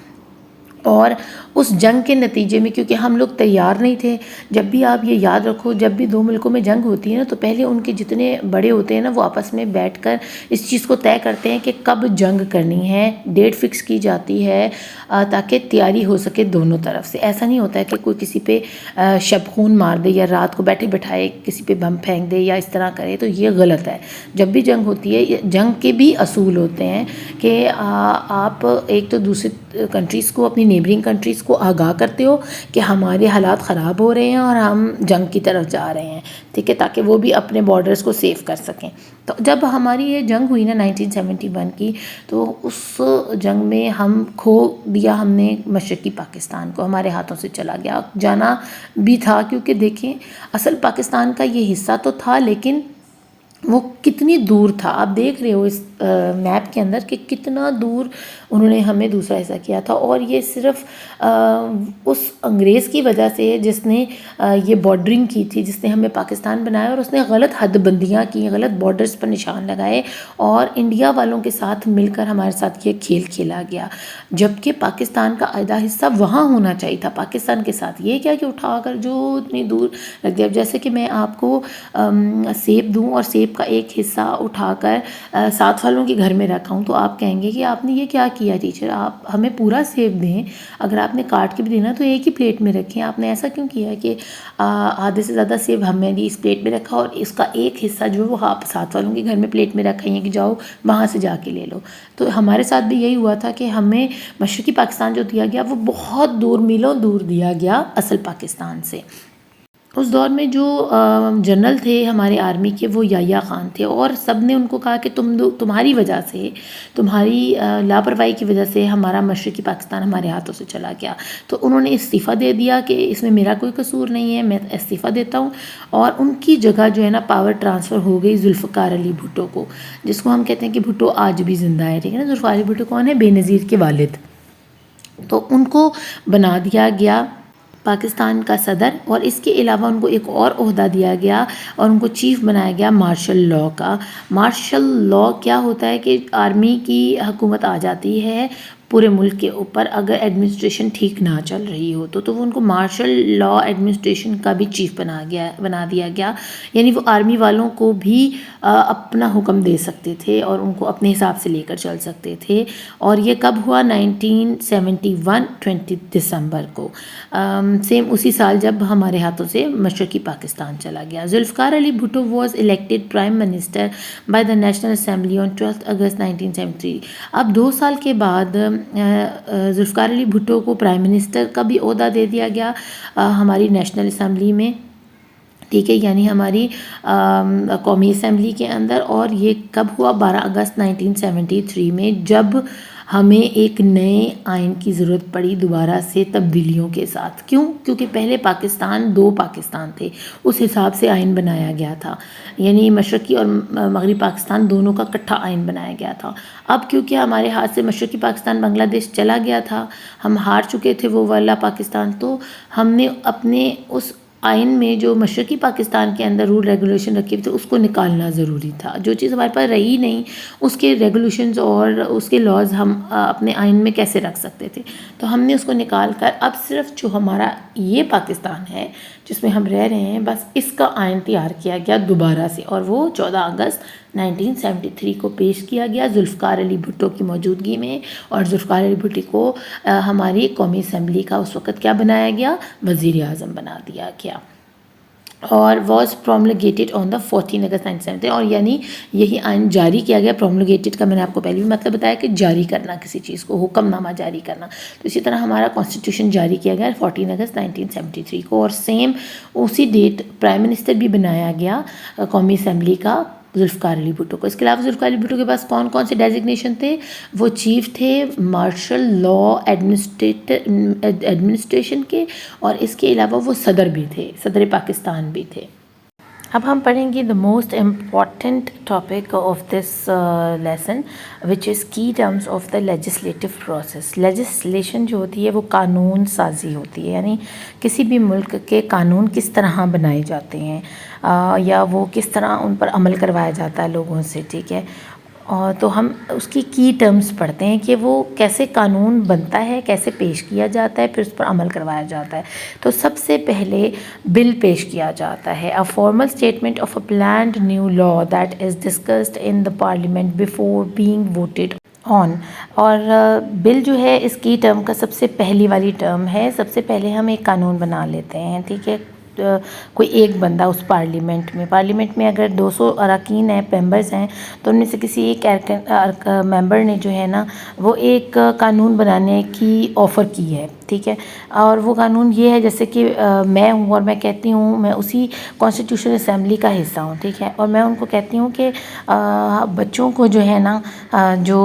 Speaker 1: اور اس جنگ کے نتیجے میں کیونکہ ہم لوگ تیار نہیں تھے. جب بھی آپ یہ یاد رکھو, جب بھی 2 ملکوں میں جنگ ہوتی ہے نا تو پہلے ان کے جتنے بڑے ہوتے ہیں نا وہ آپس میں بیٹھ کر اس چیز کو طے کرتے ہیں کہ کب جنگ کرنی ہے, ڈیٹ فکس کی جاتی ہے تاکہ تیاری ہو سکے دونوں طرف سے. ایسا نہیں ہوتا ہے کہ کوئی کسی پہ شب خون مار دے یا رات کو بیٹھے بٹھائے کسی پہ بم پھینک دے یا اس طرح کرے, تو یہ غلط ہے. جب بھی جنگ ہوتی ہے, جنگ کے بھی اصول ہوتے ہیں کہ آپ ایک تو دوسری کنٹریز کو, اپنی نیبرنگ کنٹریز کو آگاہ کرتے ہو کہ ہمارے حالات خراب ہو رہے ہیں اور ہم جنگ کی طرف جا رہے ہیں, ٹھیک ہے, تاکہ وہ بھی اپنے بارڈرز کو سیف کر سکیں. تو جب ہماری یہ جنگ ہوئی نا 1971 کی, تو اس جنگ میں ہم کھو دیا ہم نے مشرقی پاکستان کو, ہمارے ہاتھوں سے چلا گیا. جانا بھی تھا کیونکہ دیکھیں اصل پاکستان کا یہ حصہ تو تھا لیکن وہ کتنی دور تھا. آپ دیکھ رہے ہو اس میپ کے اندر کہ کتنا دور انہوں نے ہمیں دوسرا حصہ کیا تھا, اور یہ صرف اس انگریز کی وجہ سے جس نے یہ بارڈرنگ کی تھی, جس نے ہمیں پاکستان بنایا, اور اس نے غلط حد بندیاں کی, غلط بارڈرز پر نشان لگائے, اور انڈیا والوں کے ساتھ مل کر ہمارے ساتھ یہ کھیل کھیلا گیا, جبکہ پاکستان کا آدھا حصہ وہاں ہونا چاہیے تھا پاکستان کے ساتھ. یہ کیا کہ اٹھا کر جو اتنی دور رکھ دیا. جیسے کہ میں آپ کو سیب دوں اور سیب سیب کا ایک حصہ اٹھا کر ساتھ والوں کے گھر میں رکھا ہوں تو آپ کہیں گے کہ آپ نے یہ کیا کیا ٹیچر، آپ ہمیں پورا سیب دیں، اگر آپ نے کاٹ کے بھی دینا تو ایک ہی پلیٹ میں رکھیں، آپ نے ایسا کیوں کیا کہ آدھے سے زیادہ سیب ہم نے بھی اس پلیٹ میں رکھا اور اس کا ایک حصہ جو وہ آپ ساتھ والوں کے گھر میں پلیٹ میں رکھا ہے کہ جاؤ وہاں سے جا کے لے لو۔ تو ہمارے ساتھ بھی یہی ہوا تھا کہ ہمیں مشرقی پاکستان جو دیا گیا وہ بہت دور، میلوں دور دیا گیا اصل پاکستان سے۔ اس دور میں جو جنرل تھے ہمارے آرمی کے وہ یحییٰ خان تھے، اور سب نے ان کو کہا کہ تمہاری وجہ سے، تمہاری لاپرواہی کی وجہ سے ہمارا مشرقی پاکستان ہمارے ہاتھوں سے چلا گیا۔ تو انہوں نے استعفیٰ دے دیا کہ اس میں میرا کوئی قصور نہیں ہے، میں استعفیٰ دیتا ہوں، اور ان کی جگہ جو ہے نا پاور ٹرانسفر ہو گئی ذوالفقار علی بھٹو کو، جس کو ہم کہتے ہیں کہ بھٹو آج بھی زندہ ہے، ٹھیک ہے نا۔ ذوالفقار علی بھٹو کون ہے؟ بے نظیر کے والد۔ تو ان کو بنا دیا گیا پاکستان کا صدر، اور اس کے علاوہ ان کو ایک اور عہدہ دیا گیا اور ان کو چیف بنایا گیا مارشل لاء کا۔ مارشل لاء کیا ہوتا ہے کہ آرمی کی حکومت آ جاتی ہے پورے ملک کے اوپر اگر ایڈمنسٹریشن ٹھیک نہ چل رہی ہو تو وہ ان کو مارشل لاء ایڈمنسٹریشن کا بھی چیف بنا دیا گیا، یعنی وہ آرمی والوں کو بھی اپنا حکم دے سکتے تھے اور ان کو اپنے حساب سے لے کر چل سکتے تھے۔ اور یہ کب ہوا؟ 1971 20 دسمبر کو، سیم اسی سال جب ہمارے ہاتھوں سے مشرقی پاکستان چلا گیا۔ Zulfikar Ali Bhutto was elected prime minister by the national assembly on 12 August 1973۔ اب 2 سال کے بعد ذوالفقار علی بھٹو کو پرائم منسٹر کا بھی عہدہ دے دیا گیا ہماری نیشنل اسمبلی میں، ٹھیک ہے، یعنی ہماری قومی اسمبلی کے اندر۔ اور یہ کب ہوا؟ 12 اگست 1973 میں، جب ہمیں ایک نئے آئین کی ضرورت پڑی دوبارہ سے تبدیلیوں کے ساتھ۔ کیوں؟ کیونکہ پہلے پاکستان 2 پاکستان تھے، اس حساب سے آئین بنایا گیا تھا، یعنی مشرقی اور مغربی پاکستان دونوں کا اکٹھا آئین بنایا گیا تھا۔ اب کیونکہ ہمارے ہاتھ سے مشرقی پاکستان بنگلہ دیش چلا گیا تھا، ہم ہار چکے تھے وہ والا پاکستان، تو ہم نے اپنے اس آئین میں جو مشرقی پاکستان کے اندر رول ریگولیشن رکھے ہوئے تھے اس کو نکالنا ضروری تھا۔ جو چیز ہمارے پاس رہی نہیں اس کے ریگولیشنز اور اس کے لاز ہم اپنے آئین میں کیسے رکھ سکتے تھے، تو ہم نے اس کو نکال کر اب صرف جو ہمارا یہ پاکستان ہے جس میں ہم رہ رہے ہیں بس اس کا آئین تیار کیا گیا دوبارہ سے، اور وہ 14 اگست 1973 کو پیش کیا گیا ذوالفقار علی بھٹو کی موجودگی میں۔ اور ذوالفقار علی بھٹو کو ہماری قومی اسمبلی کا اس وقت کیا بنایا گیا؟ وزیر اعظم بنا دیا گیا، اور واز پرومولگیٹڈ آن دا 14 اگست 1973، اور یعنی یہی آئین جاری کیا گیا۔ پرومولگیٹڈ کا میں نے آپ کو پہلے بھی مطلب بتایا کہ جاری کرنا کسی چیز کو، حکم نامہ جاری کرنا، تو اسی طرح ہمارا کانسٹیٹیوشن جاری کیا گیا 14 اگست 1973 کو، اور سیم اسی ڈیٹ پرائم منسٹر بھی بنایا گیا قومی اسمبلی کا ذوالفقار علی بھٹو کو۔ اس کے علاوہ ذوالفقار علی بھٹو کے پاس کون کون سے ڈیزگنیشن تھے؟ وہ چیف تھے مارشل لاء ایڈمنسٹریشن کے، اور اس کے علاوہ وہ صدر بھی تھے، صدر پاکستان بھی تھے۔ اب ہم پڑھیں گے the most important topic of this lesson which is key terms of the legislative process۔ legislation جو ہوتی ہے وہ قانون سازی ہوتی ہے، یعنی کسی بھی ملک کے قانون کس طرح بنائے جاتے ہیں یا وہ کس طرح ان پر عمل کروایا جاتا ہے لوگوں سے، ٹھیک ہے۔ تو ہم اس کی کی ٹرمز پڑھتے ہیں کہ وہ کیسے قانون بنتا ہے، کیسے پیش کیا جاتا ہے، پھر اس پر عمل کروایا جاتا ہے۔ تو سب سے پہلے بل پیش کیا جاتا ہے، a formal statement of a planned new law that is discussed in the parliament before being voted on۔ اور بل جو ہے اس کی ٹرم کا سب سے پہلی والی ٹرم ہے، سب سے پہلے ہم ایک قانون بنا لیتے ہیں، ٹھیک ہے۔ کوئی ایک بندہ اس پارلیمنٹ میں اگر 200 اراکین ہیں، ممبرز ہیں، تو ان میں سے کسی ایک ممبر نے جو ہے نا وہ ایک قانون بنانے کی آفر کی ہے، ٹھیک ہے۔ اور وہ قانون یہ ہے جیسے کہ میں ہوں اور میں کہتی ہوں میں اسی کانسٹیٹیوشن اسمبلی کا حصہ ہوں، ٹھیک ہے، اور میں ان کو کہتی ہوں کہ بچوں کو جو ہے نا جو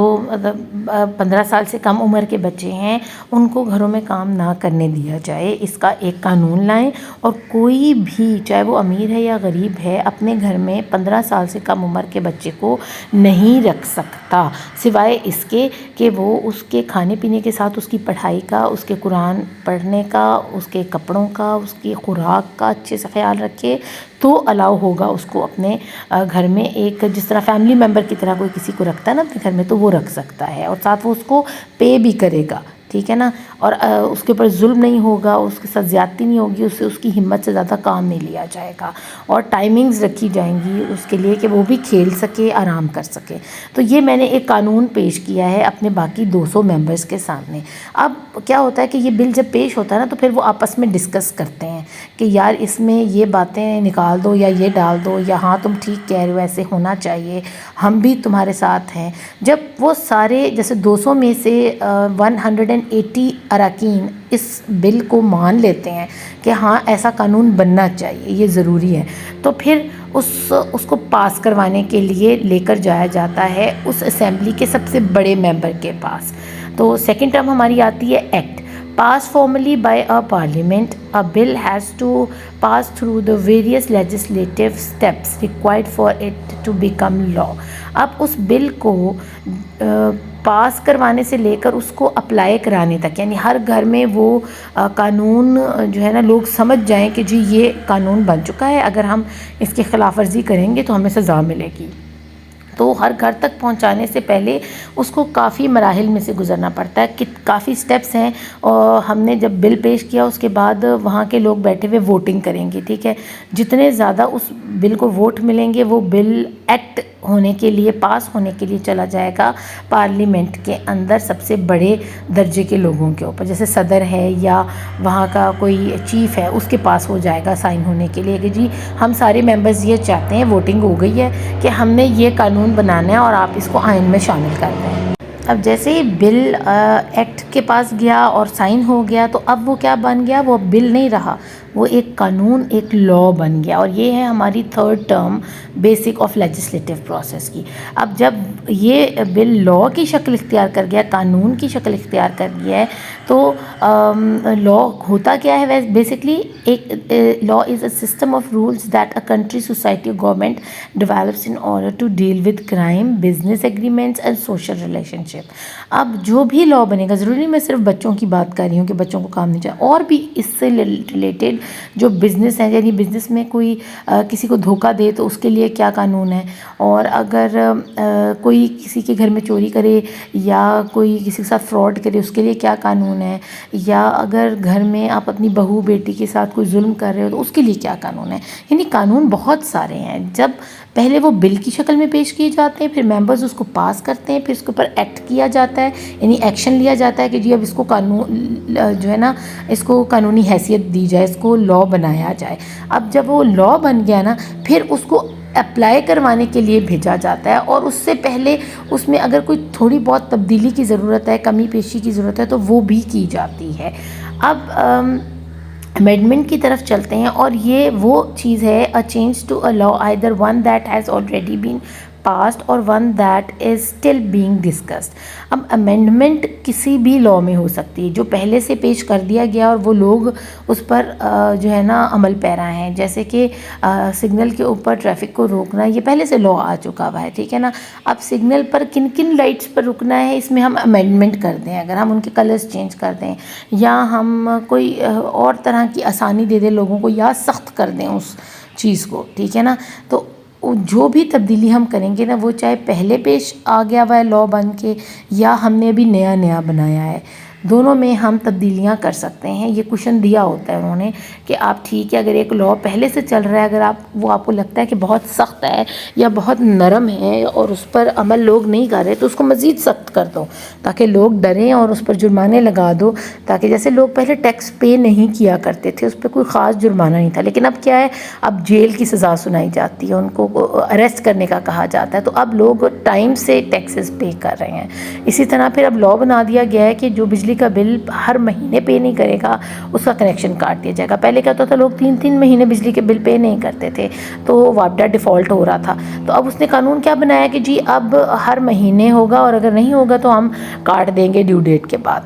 Speaker 1: 15 سال سے کم عمر کے بچے ہیں ان کو گھروں میں کام نہ کرنے دیا جائے، اس کا ایک قانون لائیں، اور کوئی بھی چاہے وہ امیر ہے یا غریب ہے اپنے گھر میں 15 سال سے کم عمر کے بچے کو نہیں رکھ سکتا، سوائے اس کے کہ وہ اس کے کھانے پینے کے ساتھ اس کی پڑھائی کا، اس کے قرآن پڑھنے کا، اس کے کپڑوں کا، اس کی خوراک کا اچھے سے خیال رکھے تو الاؤ ہوگا اس کو اپنے گھر میں، ایک جس طرح فیملی ممبر کی طرح کوئی کسی کو رکھتا ہے نا اپنے گھر میں تو وہ رکھ سکتا ہے، اور ساتھ وہ اس کو پے بھی کرے گا، ٹھیک ہے نا, اور اس کے اوپر ظلم نہیں ہوگا, اس کے ساتھ زیادتی نہیں ہوگی, اس سے اس کی ہمت سے زیادہ کام نہیں لیا جائے گا, اور ٹائمنگز رکھی جائیں گی اس کے لیے کہ وہ بھی کھیل سکے, آرام کر سکے. تو یہ میں نے ایک قانون پیش کیا ہے اپنے باقی 200 ممبرز کے سامنے. اب کیا ہوتا ہے کہ یہ بل جب پیش ہوتا ہے نا تو پھر وہ آپس میں ڈسکس کرتے ہیں کہ یار اس میں یہ باتیں نکال دو یا یہ ڈال دو, یا ہاں تم ٹھیک کہہ رہے ہو ایسے ہونا چاہیے, ہم بھی تمہارے ساتھ ہیں. جب وہ سارے جیسے 200 میں سے 180 اراکین اس بل کو مان لیتے ہیں کہ ہاں ایسا قانون بننا چاہیے, یہ ضروری ہے, تو پھر اس کو پاس کروانے کے لیے لے کر جایا جاتا ہے اس اسمبلی کے سب سے بڑے ممبر کے پاس. تو سیکنڈ ٹرم ہماری آتی ہے act. Passed formally by a parliament, a bill has to pass through the various legislative steps required for it to become law. اب اس بل کو پاس کروانے سے لے کر اس کو اپلائی کرانے تک, یعنی ہر گھر میں وہ قانون جو ہے نا لوگ سمجھ جائیں کہ جی یہ قانون بن چکا ہے, اگر ہم اس کی خلاف ورزی کریں گے تو ہمیں سزا ملے گی. تو ہر گھر تک پہنچانے سے پہلے اس کو کافی مراحل میں سے گزرنا پڑتا ہے, کہ کافی سٹیپس ہیں. اور ہم نے جب بل پیش کیا اس کے بعد وہاں کے لوگ بیٹھے ہوئے ووٹنگ کریں گے, ٹھیک ہے. جتنے زیادہ اس بل کو ووٹ ملیں گے وہ بل ایکٹ ہونے کے لیے, پاس ہونے کے لیے چلا جائے گا پارلیمنٹ کے اندر سب سے بڑے درجے کے لوگوں کے اوپر, جیسے صدر ہے یا وہاں کا کوئی چیف ہے, اس کے پاس ہو جائے گا سائن ہونے کے لیے کہ جی ہم سارے ممبرز یہ چاہتے ہیں, ووٹنگ ہو گئی ہے کہ ہم نے یہ قانون بنانا ہے اور آپ اس کو آئین میں شامل کر دیں. اب جیسے ہی بل ایکٹ کے پاس گیا اور سائن ہو گیا تو اب وہ کیا بن گیا, وہ بل نہیں رہا, وہ ایک قانون, ایک لا بن گیا. اور یہ ہے ہماری third term basic of legislative process کی. اب جب یہ بل لا کی شکل اختیار کر گیا, قانون کی شکل اختیار کر گیا ہے, تو لا ہوتا کیا ہے بیسکلی, ایک law is a system of rules that a country, society, government develops in order to deal with crime, business agreements and social relationship. اب جو بھی لا بنے گا, ضروری میں صرف بچوں کی بات کر رہی ہوں کہ بچوں کو کام نہیں چاہیے, اور بھی اس سے ریلیٹڈ جو بزنس ہے, یعنی بزنس میں کوئی کسی کو دھوکہ دے تو اس کے لیے کیا قانون ہے, اور اگر کوئی کسی کے گھر میں چوری کرے یا کوئی کسی کے ساتھ فراڈ کرے اس کے لیے کیا قانون ہے, یا اگر گھر میں آپ اپنی بہو بیٹی کے ساتھ کوئی ظلم کر رہے ہو تو اس کے لیے کیا قانون ہے. یعنی قانون بہت سارے ہیں. جب پہلے وہ بل کی شکل میں پیش کیے جاتے ہیں, پھر ممبرز اس کو پاس کرتے ہیں, پھر اس کے اوپر ایکٹ کیا جاتا ہے, یعنی ایکشن لیا جاتا ہے کہ جی اب اس کو قانون جو ہے نا اس کو قانونی حیثیت دی جائے, اس کو لا بنایا جائے. اب جب وہ لا بن گیا نا, پھر اس کو اپلائی کروانے کے لیے بھیجا جاتا ہے, اور اس سے پہلے اس میں اگر کوئی تھوڑی بہت تبدیلی کی ضرورت ہے, کمی پیشی کی ضرورت ہے, تو وہ بھی کی جاتی ہے. اب امینڈمنٹ کی طرف چلتے ہیں, اور یہ وہ چیز ہے, a change to a law either one that has already been passed or one that is still being discussed. اب امینڈمنٹ کسی بھی لا میں ہو سکتی ہے جو پہلے سے پیش کر دیا گیا اور وہ لوگ اس پر جو ہے نا عمل پیرا ہیں, جیسے کہ سگنل کے اوپر ٹریفک کو روکنا, یہ پہلے سے لا آ چکا ہوا ہے, ٹھیک ہے نا. اب سگنل پر کن کن لائٹس پر رکنا ہے, اس میں ہم امینڈمنٹ کر دیں, اگر ہم ان کے کلرز چینج کر دیں, یا ہم کوئی اور طرح کی آسانی دے دیں لوگوں کو, یا سخت کر دیں اس چیز کو, ٹھیک ہے نا. تو جو بھی تبدیلی ہم کریں گے نا, وہ چاہے پہلے پیش آ گیا ہوا ہے لا بن کے, یا ہم نے ابھی نیا بنایا ہے, دونوں میں ہم تبدیلیاں کر سکتے ہیں. یہ کوشن دیا ہوتا ہے انہوں نے کہ آپ ٹھیک ہے, اگر ایک لا پہلے سے چل رہا ہے, اگر آپ کو لگتا ہے کہ بہت سخت ہے یا بہت نرم ہے اور اس پر عمل لوگ نہیں کر رہے, تو اس کو مزید سخت کر دو تاکہ لوگ ڈریں, اور اس پر جرمانے لگا دو, تاکہ جیسے لوگ پہلے ٹیکس پے نہیں کیا کرتے تھے, اس پہ کوئی خاص جرمانہ نہیں تھا, لیکن اب کیا ہے, اب جیل کی سزا سنائی جاتی ہے, ان کو اریسٹ کرنے کا کہا جاتا ہے. تو اب لوگ ٹائم سے ٹیکسز پے کر رہے ہیں. اسی طرح پھر اب لا بنا دیا گیا ہے کہ جو بجلی کا بل ہر مہینے پے نہیں کرے گا اس کا کنیکشن کاٹ دیا جائے گا. پہلے کیا ہوتا تھا, لوگ 3 مہینے بجلی کے بل پے نہیں کرتے تھے, تو وابڈا ڈیفالٹ ہو رہا تھا. تو اب اس نے قانون کیا بنایا کہ جی اب ہر مہینے ہوگا, اور اگر نہیں ہوگا تو ہم کاٹ دیں گے ڈیو ڈیٹ کے بعد,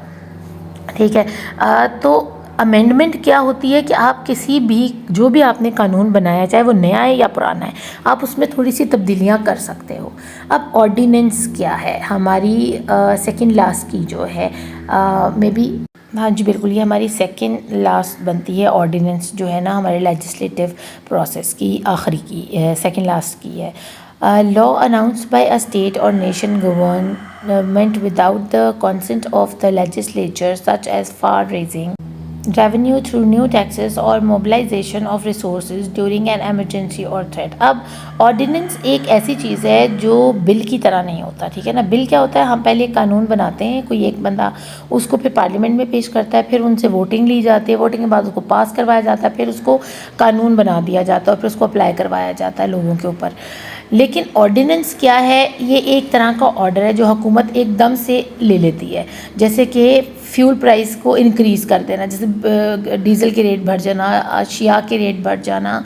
Speaker 1: ٹھیک ہے. تو امینڈمنٹ کیا ہوتی ہے کہ آپ کسی بھی جو بھی آپ نے قانون بنایا, چاہے وہ نیا ہے یا پرانا ہے, آپ اس میں تھوڑی سی تبدیلیاں کر سکتے ہو. اب آرڈیننس کیا ہے, ہماری سیکنڈ لاسٹ کی جو ہے میں بھی, ہاں جی بالکل, یہ ہماری سیکنڈ لاسٹ بنتی ہے. آرڈیننس جو ہے نا ہمارے لیجسلیٹو پروسیس کی آخری کی سیکنڈ لاسٹ کی ہے. law announced by a state or nation government without the consent of the legislature, such as far-raising revenue through new taxes or mobilization of resources during an emergency or threat. اب ordinance ایک ایسی چیز ہے جو بل کی طرح نہیں ہوتا، ٹھیک ہے نا. بل کیا ہوتا ہے؟ ہم پہلے ایک قانون بناتے ہیں، کوئی ایک بندہ اس کو پھر پارلیمنٹ میں پیش کرتا ہے، پھر ان سے ووٹنگ لی جاتی ہے، ووٹنگ کے بعد اس کو پاس کروایا جاتا ہے، پھر اس کو قانون بنا دیا جاتا ہے اور پھر اس کو اپلائی کروایا جاتا ہے لوگوں کے اوپر. لیکن آرڈیننس کیا ہے؟ یہ ایک طرح کا آرڈر ہے جو حکومت ایک دم سے لے لیتی ہے. جیسے کہ فیول پرائس کو انکریز کر دینا، جیسے ڈیزل کے ریٹ بڑھ جانا، اشیاء کے ریٹ بڑھ جانا،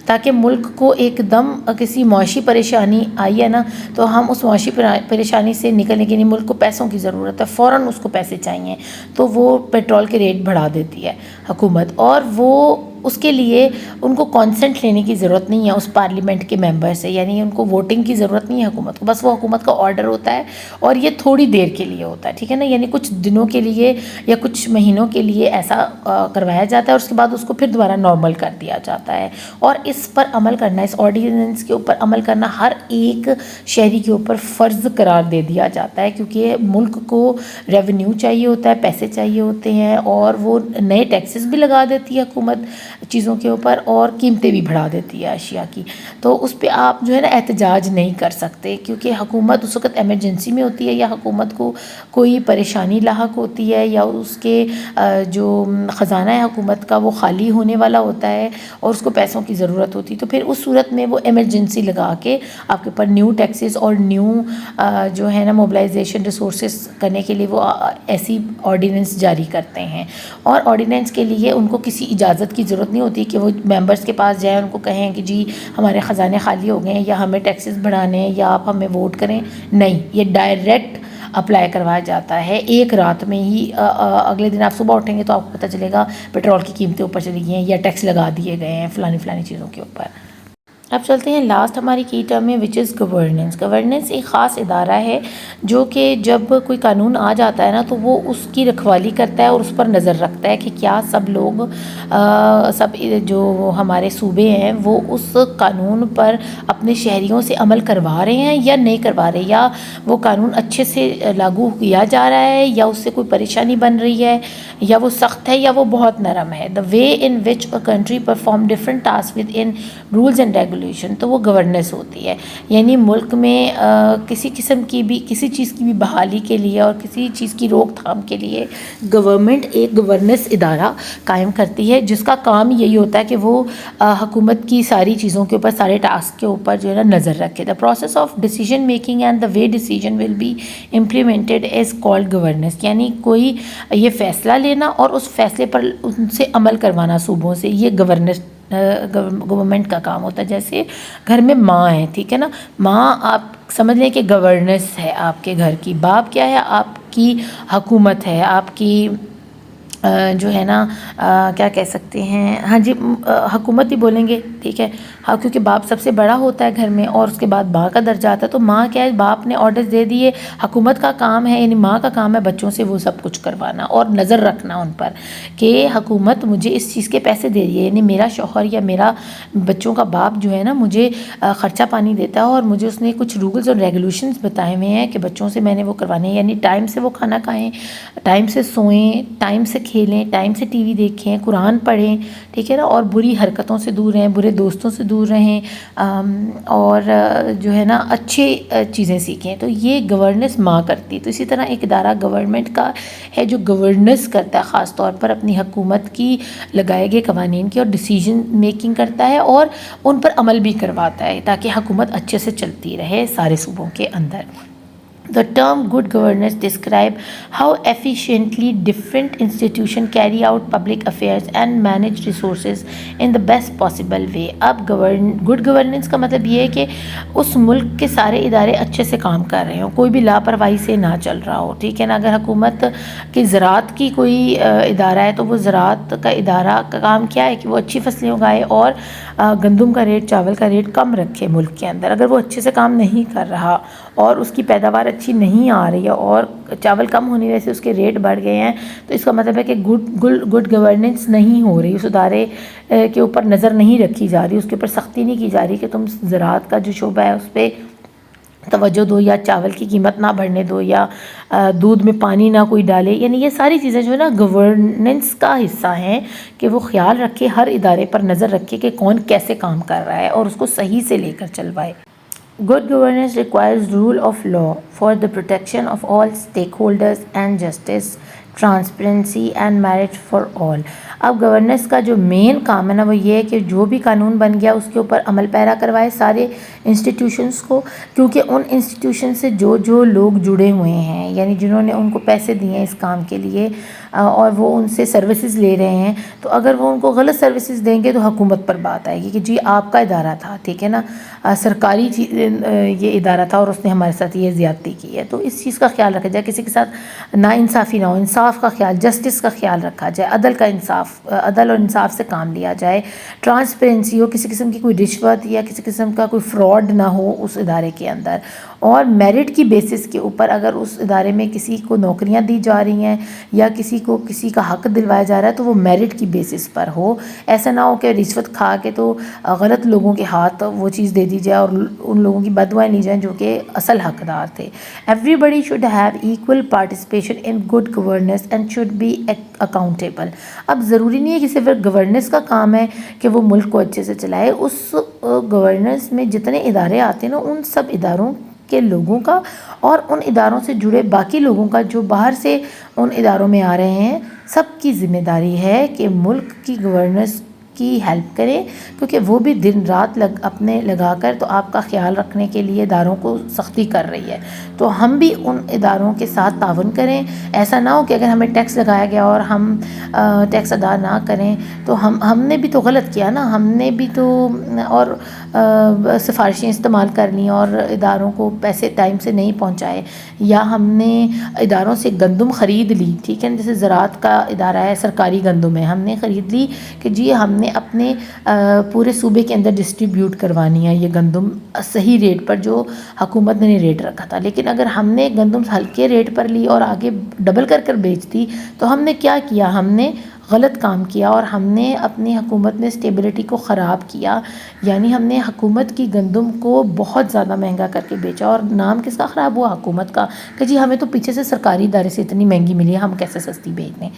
Speaker 1: تاکہ ملک کو ایک دم کسی معاشی پریشانی آئی ہے نا، تو ہم اس معاشی پریشانی سے نکلنے کے لیے ملک کو پیسوں کی ضرورت ہے، فوراً اس کو پیسے چاہیے، تو وہ پیٹرول کے ریٹ بڑھا دیتی ہے حکومت. اور وہ اس کے لیے ان کو کانسنٹ لینے کی ضرورت نہیں ہے اس پارلیمنٹ کے ممبر سے، یعنی ان کو ووٹنگ کی ضرورت نہیں ہے حکومت کو، بس وہ حکومت کا آرڈر ہوتا ہے اور یہ تھوڑی دیر کے لیے ہوتا ہے، ٹھیک ہے نا. یعنی کچھ دنوں کے لیے یا کچھ مہینوں کے لیے ایسا کروایا جاتا ہے اور اس کے بعد اس کو پھر دوبارہ نارمل کر دیا جاتا ہے. اور اس پر عمل کرنا، اس آرڈیننس کے اوپر عمل کرنا ہر ایک شہری کے اوپر فرض قرار دے دیا جاتا ہے، کیونکہ ملک کو ریونیو چاہیے ہوتا ہے، پیسے چاہیے ہوتے ہیں، اور وہ نئے ٹیکسز بھی لگا دیتی ہے حکومت چیزوں کے اوپر، اور قیمتیں بھی بڑھا دیتی ہے اشیاء کی. تو اس پہ آپ جو ہے نا احتجاج نہیں کر سکتے، کیونکہ حکومت اس وقت ایمرجنسی میں ہوتی ہے، یا حکومت کو کوئی پریشانی لاحق ہوتی ہے، یا اس کے جو خزانہ ہے حکومت کا وہ خالی ہونے والا ہوتا ہے اور اس کو پیسوں کی ضرورت ہوتی ہے، تو پھر اس صورت میں وہ ایمرجنسی لگا کے آپ کے اوپر نیو ٹیکسز اور نیو جو ہے نا موبلائزیشن ریسورسز کرنے کے لیے وہ ایسی آرڈیننس جاری کرتے ہیں. اور آرڈیننس کے لیے ان کو کسی اجازت کی ضرورت نہیں ہوتی کہ وہ ممبرس کے پاس جائیں، ان کو کہیں کہ جی ہمارے خزانے خالی ہو گئے ہیں یا ہمیں ٹیکسز بڑھانے ہیں یا آپ ہمیں ووٹ کریں. نہیں، یہ ڈائریکٹ اپلائی کروایا جاتا ہے ایک رات میں ہی. اگلے دن آپ صبح اٹھیں گے تو آپ کو پتہ چلے گا پیٹرول کی قیمتیں اوپر چلی گئی ہیں یا ٹیکس لگا دیے گئے ہیں فلانی چیزوں کے اوپر. اب چلتے ہیں لاسٹ ہماری کی ٹرم میں، وچ از گورننس. گورننس ایک خاص ادارہ ہے جو کہ جب کوئی قانون آ جاتا ہے نا تو وہ اس کی رکھوالی کرتا ہے اور اس پر نظر رکھتا ہے کہ کیا سب لوگ سب جو ہمارے صوبے ہیں وہ اس قانون پر اپنے شہریوں سے عمل کروا رہے ہیں یا نہیں کروا رہے، یا وہ قانون اچھے سے لاگو کیا جا رہا ہے یا اس سے کوئی پریشانی بن رہی ہے، یا وہ سخت ہے یا وہ بہت نرم ہے. The way in which a country perform different task within rules and regulation, تو وہ گورننس ہوتی ہے. یعنی ملک میں کسی قسم کی بھی کسی چیز کی بھی بحالی کے لیے اور کسی چیز کی روک تھام کے لیے گورنمنٹ ایک گورننس ادارہ قائم کرتی ہے، جس کا کام یہی ہوتا ہے کہ وہ حکومت کی ساری چیزوں کے اوپر، سارے ٹاسک کے اوپر جو ہے نا نظر رکھے. The process of decision making and the way decision will be implemented is called governance. یعنی کوئی یہ فیصلہ لینا اور اس فیصلے پر ان سے عمل کروانا صوبوں سے، یہ گورنمنٹ کا کام ہوتا ہے. جیسے گھر میں ماں ہے، ٹھیک ہے نا، ماں آپ سمجھ لیں کہ گورننس ہے آپ کے گھر کی. باپ کیا ہے؟ آپ کی حکومت ہے، آپ کی جو ہے نا کیا کہہ سکتے ہیں، ہاں جی حکومت ہی بولیں گے، ٹھیک ہے. ہاں، کیونکہ باپ سب سے بڑا ہوتا ہے گھر میں اور اس کے بعد ماں کا درجہ آتا ہے. تو ماں کیا ہے؟ باپ نے آرڈرز دے دیے، حکومت کا کام ہے، یعنی ماں کا کام ہے بچوں سے وہ سب کچھ کروانا اور نظر رکھنا ان پر کہ حکومت مجھے اس چیز کے پیسے دے رہی ہے. یعنی میرا شوہر یا میرا بچوں کا باپ جو ہے نا مجھے خرچہ پانی دیتا ہے اور مجھے اس نے کچھ رولز اور ریگولیشنز بتائے ہوئے ہیں کہ بچوں سے میں نے وہ کروانے ہیں. یعنی ٹائم سے وہ کھانا کھائیں، ٹائم سے سوئیں، ٹائم سے کھیلیں، ٹائم سے ٹی وی دیکھیں، قرآن پڑھیں، ٹھیک ہے نا، اور بری حرکتوں سے دور رہیں، برے دوستوں سے دور رہیں، اور جو ہے نا اچھی چیزیں سیکھیں. تو یہ گورننس ماں کرتی ہے. تو اسی طرح ایک ادارہ گورنمنٹ کا ہے جو گورننس کرتا ہے، خاص طور پر اپنی حکومت کی لگائے گئے قوانین کی، اور ڈیسیجن میکنگ کرتا ہے اور ان پر عمل بھی کرواتا ہے تاکہ حکومت اچھے سے چلتی رہے سارے صوبوں کے اندر. The term good governance describe how efficiently different institutions carry out public affairs and manage resources in the best possible way. اب good governance کا مطلب یہ ہے کہ اس ملک کے سارے ادارے اچھے سے کام کر رہے ہوں، کوئی بھی لاپرواہی سے نہ چل رہا ہو، ٹھیک ہے نا. اگر حکومت کی زراعت کی کوئی ادارہ ہے تو وہ زراعت کا ادارہ کا کام کیا ہے کہ وہ اچھی فصلیں اگائے اور گندم کا ریٹ، چاول کا ریٹ کم رکھے ملک کے اندر. اگر وہ اچھے سے کام نہیں کر رہا اور اس کی پیداوار اچھی نہیں آ رہی ہے اور چاول کم ہونے کی وجہ سے اس کے ریٹ بڑھ گئے ہیں، تو اس کا مطلب ہے کہ گڈ گورننس نہیں ہو رہی، اس ادارے کے اوپر نظر نہیں رکھی جا رہی، اس کے اوپر سختی نہیں کی جا رہی کہ تم زراعت کا جو شعبہ ہے اس پہ توجہ دو، یا چاول کی قیمت نہ بڑھنے دو، یا دودھ میں پانی نہ کوئی ڈالے. یعنی یہ ساری چیزیں جو ہے نا گورننس کا حصہ ہیں کہ وہ خیال رکھے، ہر ادارے پر نظر رکھے کہ کون کیسے کام کر رہا ہے اور اس کو صحیح سے لے کر چلوائے. Good governance requires rule of law for the protection of all stakeholders and justice, transparency and merit for all. اب گورننس کا جو مین کام ہے نا وہ یہ ہے کہ جو بھی قانون بن گیا اس کے اوپر عمل پیرا کروائے سارے انسٹیٹیوشنس کو، کیونکہ ان انسٹیٹیوشن سے جو لوگ جڑے ہوئے ہیں، یعنی جنہوں نے ان کو پیسے دیے ہیں اس کام کے لیے اور وہ ان سے سروسز لے رہے ہیں، تو اگر وہ ان کو غلط سروسز دیں گے تو حکومت پر بات آئے گی کہ جی آپ کا ادارہ تھا، ٹھیک ہے نا، سرکاری یہ ادارہ تھا اور اس نے ہمارے ساتھ یہ زیادتی کی ہے. تو اس چیز کا خیال رکھا جائے، کسی کے ساتھ ناانصافی نہ ہو، انصاف کا خیال، جسٹس کا خیال رکھا جائے، عدل اور انصاف سے کام لیا جائے، ٹرانسپیرنسی ہو، کسی قسم کی کوئی رشوت یا کسی قسم کا کوئی فراڈ نہ ہو اس ادارے کے اندر، اور میرٹ کی بیسس کے اوپر اگر اس ادارے میں کسی کو نوکریاں دی جا رہی ہیں یا کسی کا حق دلوایا جا رہا ہے تو وہ میرٹ کی بیسس پر ہو. ایسا نہ ہو کہ رشوت کھا کے تو غلط لوگوں کے ہاتھ وہ چیز دے دی جائے اور ان لوگوں کی بددعائیں لی جائیں جو کہ اصل حقدار تھے. Everybody should have equal participation in good governance and should be accountable. اب ضروری نہیں ہے کہ صرف گورننس کا کام ہے کہ وہ ملک کو اچھے سے چلائے، اس گورننس میں جتنے ادارے آتے ہیں نا ان سب اداروں کے لوگوں کا اور ان اداروں سے جڑے باقی لوگوں کا جو باہر سے ان اداروں میں آ رہے ہیں، سب کی ذمہ داری ہے کہ ملک کی گورننس کی ہیلپ کرے، کیونکہ وہ بھی دن رات اپنے لگا کر تو آپ کا خیال رکھنے کے لیے اداروں کو سختی کر رہی ہے. تو ہم بھی ان اداروں کے ساتھ تعاون کریں. ایسا نہ ہو کہ اگر ہمیں ٹیکس لگایا گیا اور ہم ٹیکس ادا نہ کریں تو ہم نے بھی تو غلط کیا نا، ہم نے بھی تو اور سفارشیں استعمال کر لیں اور اداروں کو پیسے ٹائم سے نہیں پہنچائے، یا ہم نے اداروں سے گندم خرید لی، ٹھیک ہے، جیسے زراعت کا ادارہ ہے، سرکاری گندم ہے، ہم نے خرید لی کہ جی ہم نے اپنے پورے صوبے کے اندر ڈسٹریبیوٹ کروانی ہے یہ گندم صحیح ریٹ پر جو حکومت نے ریٹ رکھا تھا. لیکن اگر ہم نے گندم ہلکے ریٹ پر لی اور آگے ڈبل کر بیچ دی تو ہم نے کیا کیا، ہم نے غلط کام کیا اور ہم نے اپنی حکومت میں اسٹیبلٹی کو خراب کیا. یعنی ہم نے حکومت کی گندم کو بہت زیادہ مہنگا کر کے بیچا اور نام کس کا خراب ہوا، حکومت کا، کہ جی ہمیں تو پیچھے سے سرکاری ادارے سے اتنی مہنگی ملی ہے، ہم کیسے سستی بیچ دیں.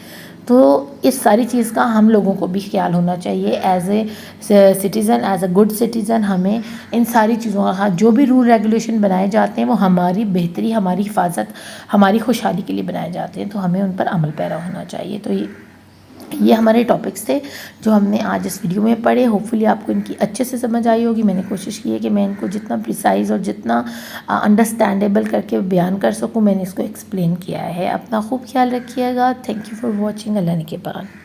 Speaker 1: تو اس ساری چیز کا ہم لوگوں کو بھی خیال ہونا چاہیے as a citizen, as a good citizen. ہمیں ان ساری چیزوں کا جو بھی رول ریگولیشن بنائے جاتے ہیں وہ ہماری بہتری، ہماری حفاظت، ہماری خوشحالی کے لیے بنائے جاتے ہیں، تو ہمیں ان پر عمل پیرا ہونا چاہیے. تو یہ ہمارے ٹاپکس تھے جو ہم نے آج اس ویڈیو میں پڑھے. ہوپفلی آپ کو ان کی اچھے سے سمجھ آئی ہوگی. میں نے کوشش کی ہے کہ میں ان کو جتنا پریسائز اور جتنا انڈرسٹینڈیبل کر کے بیان کر سکوں میں نے اس کو ایکسپلین کیا ہے. اپنا خوب خیال رکھیے گا. Thank you for watching. اللہ نگہبان.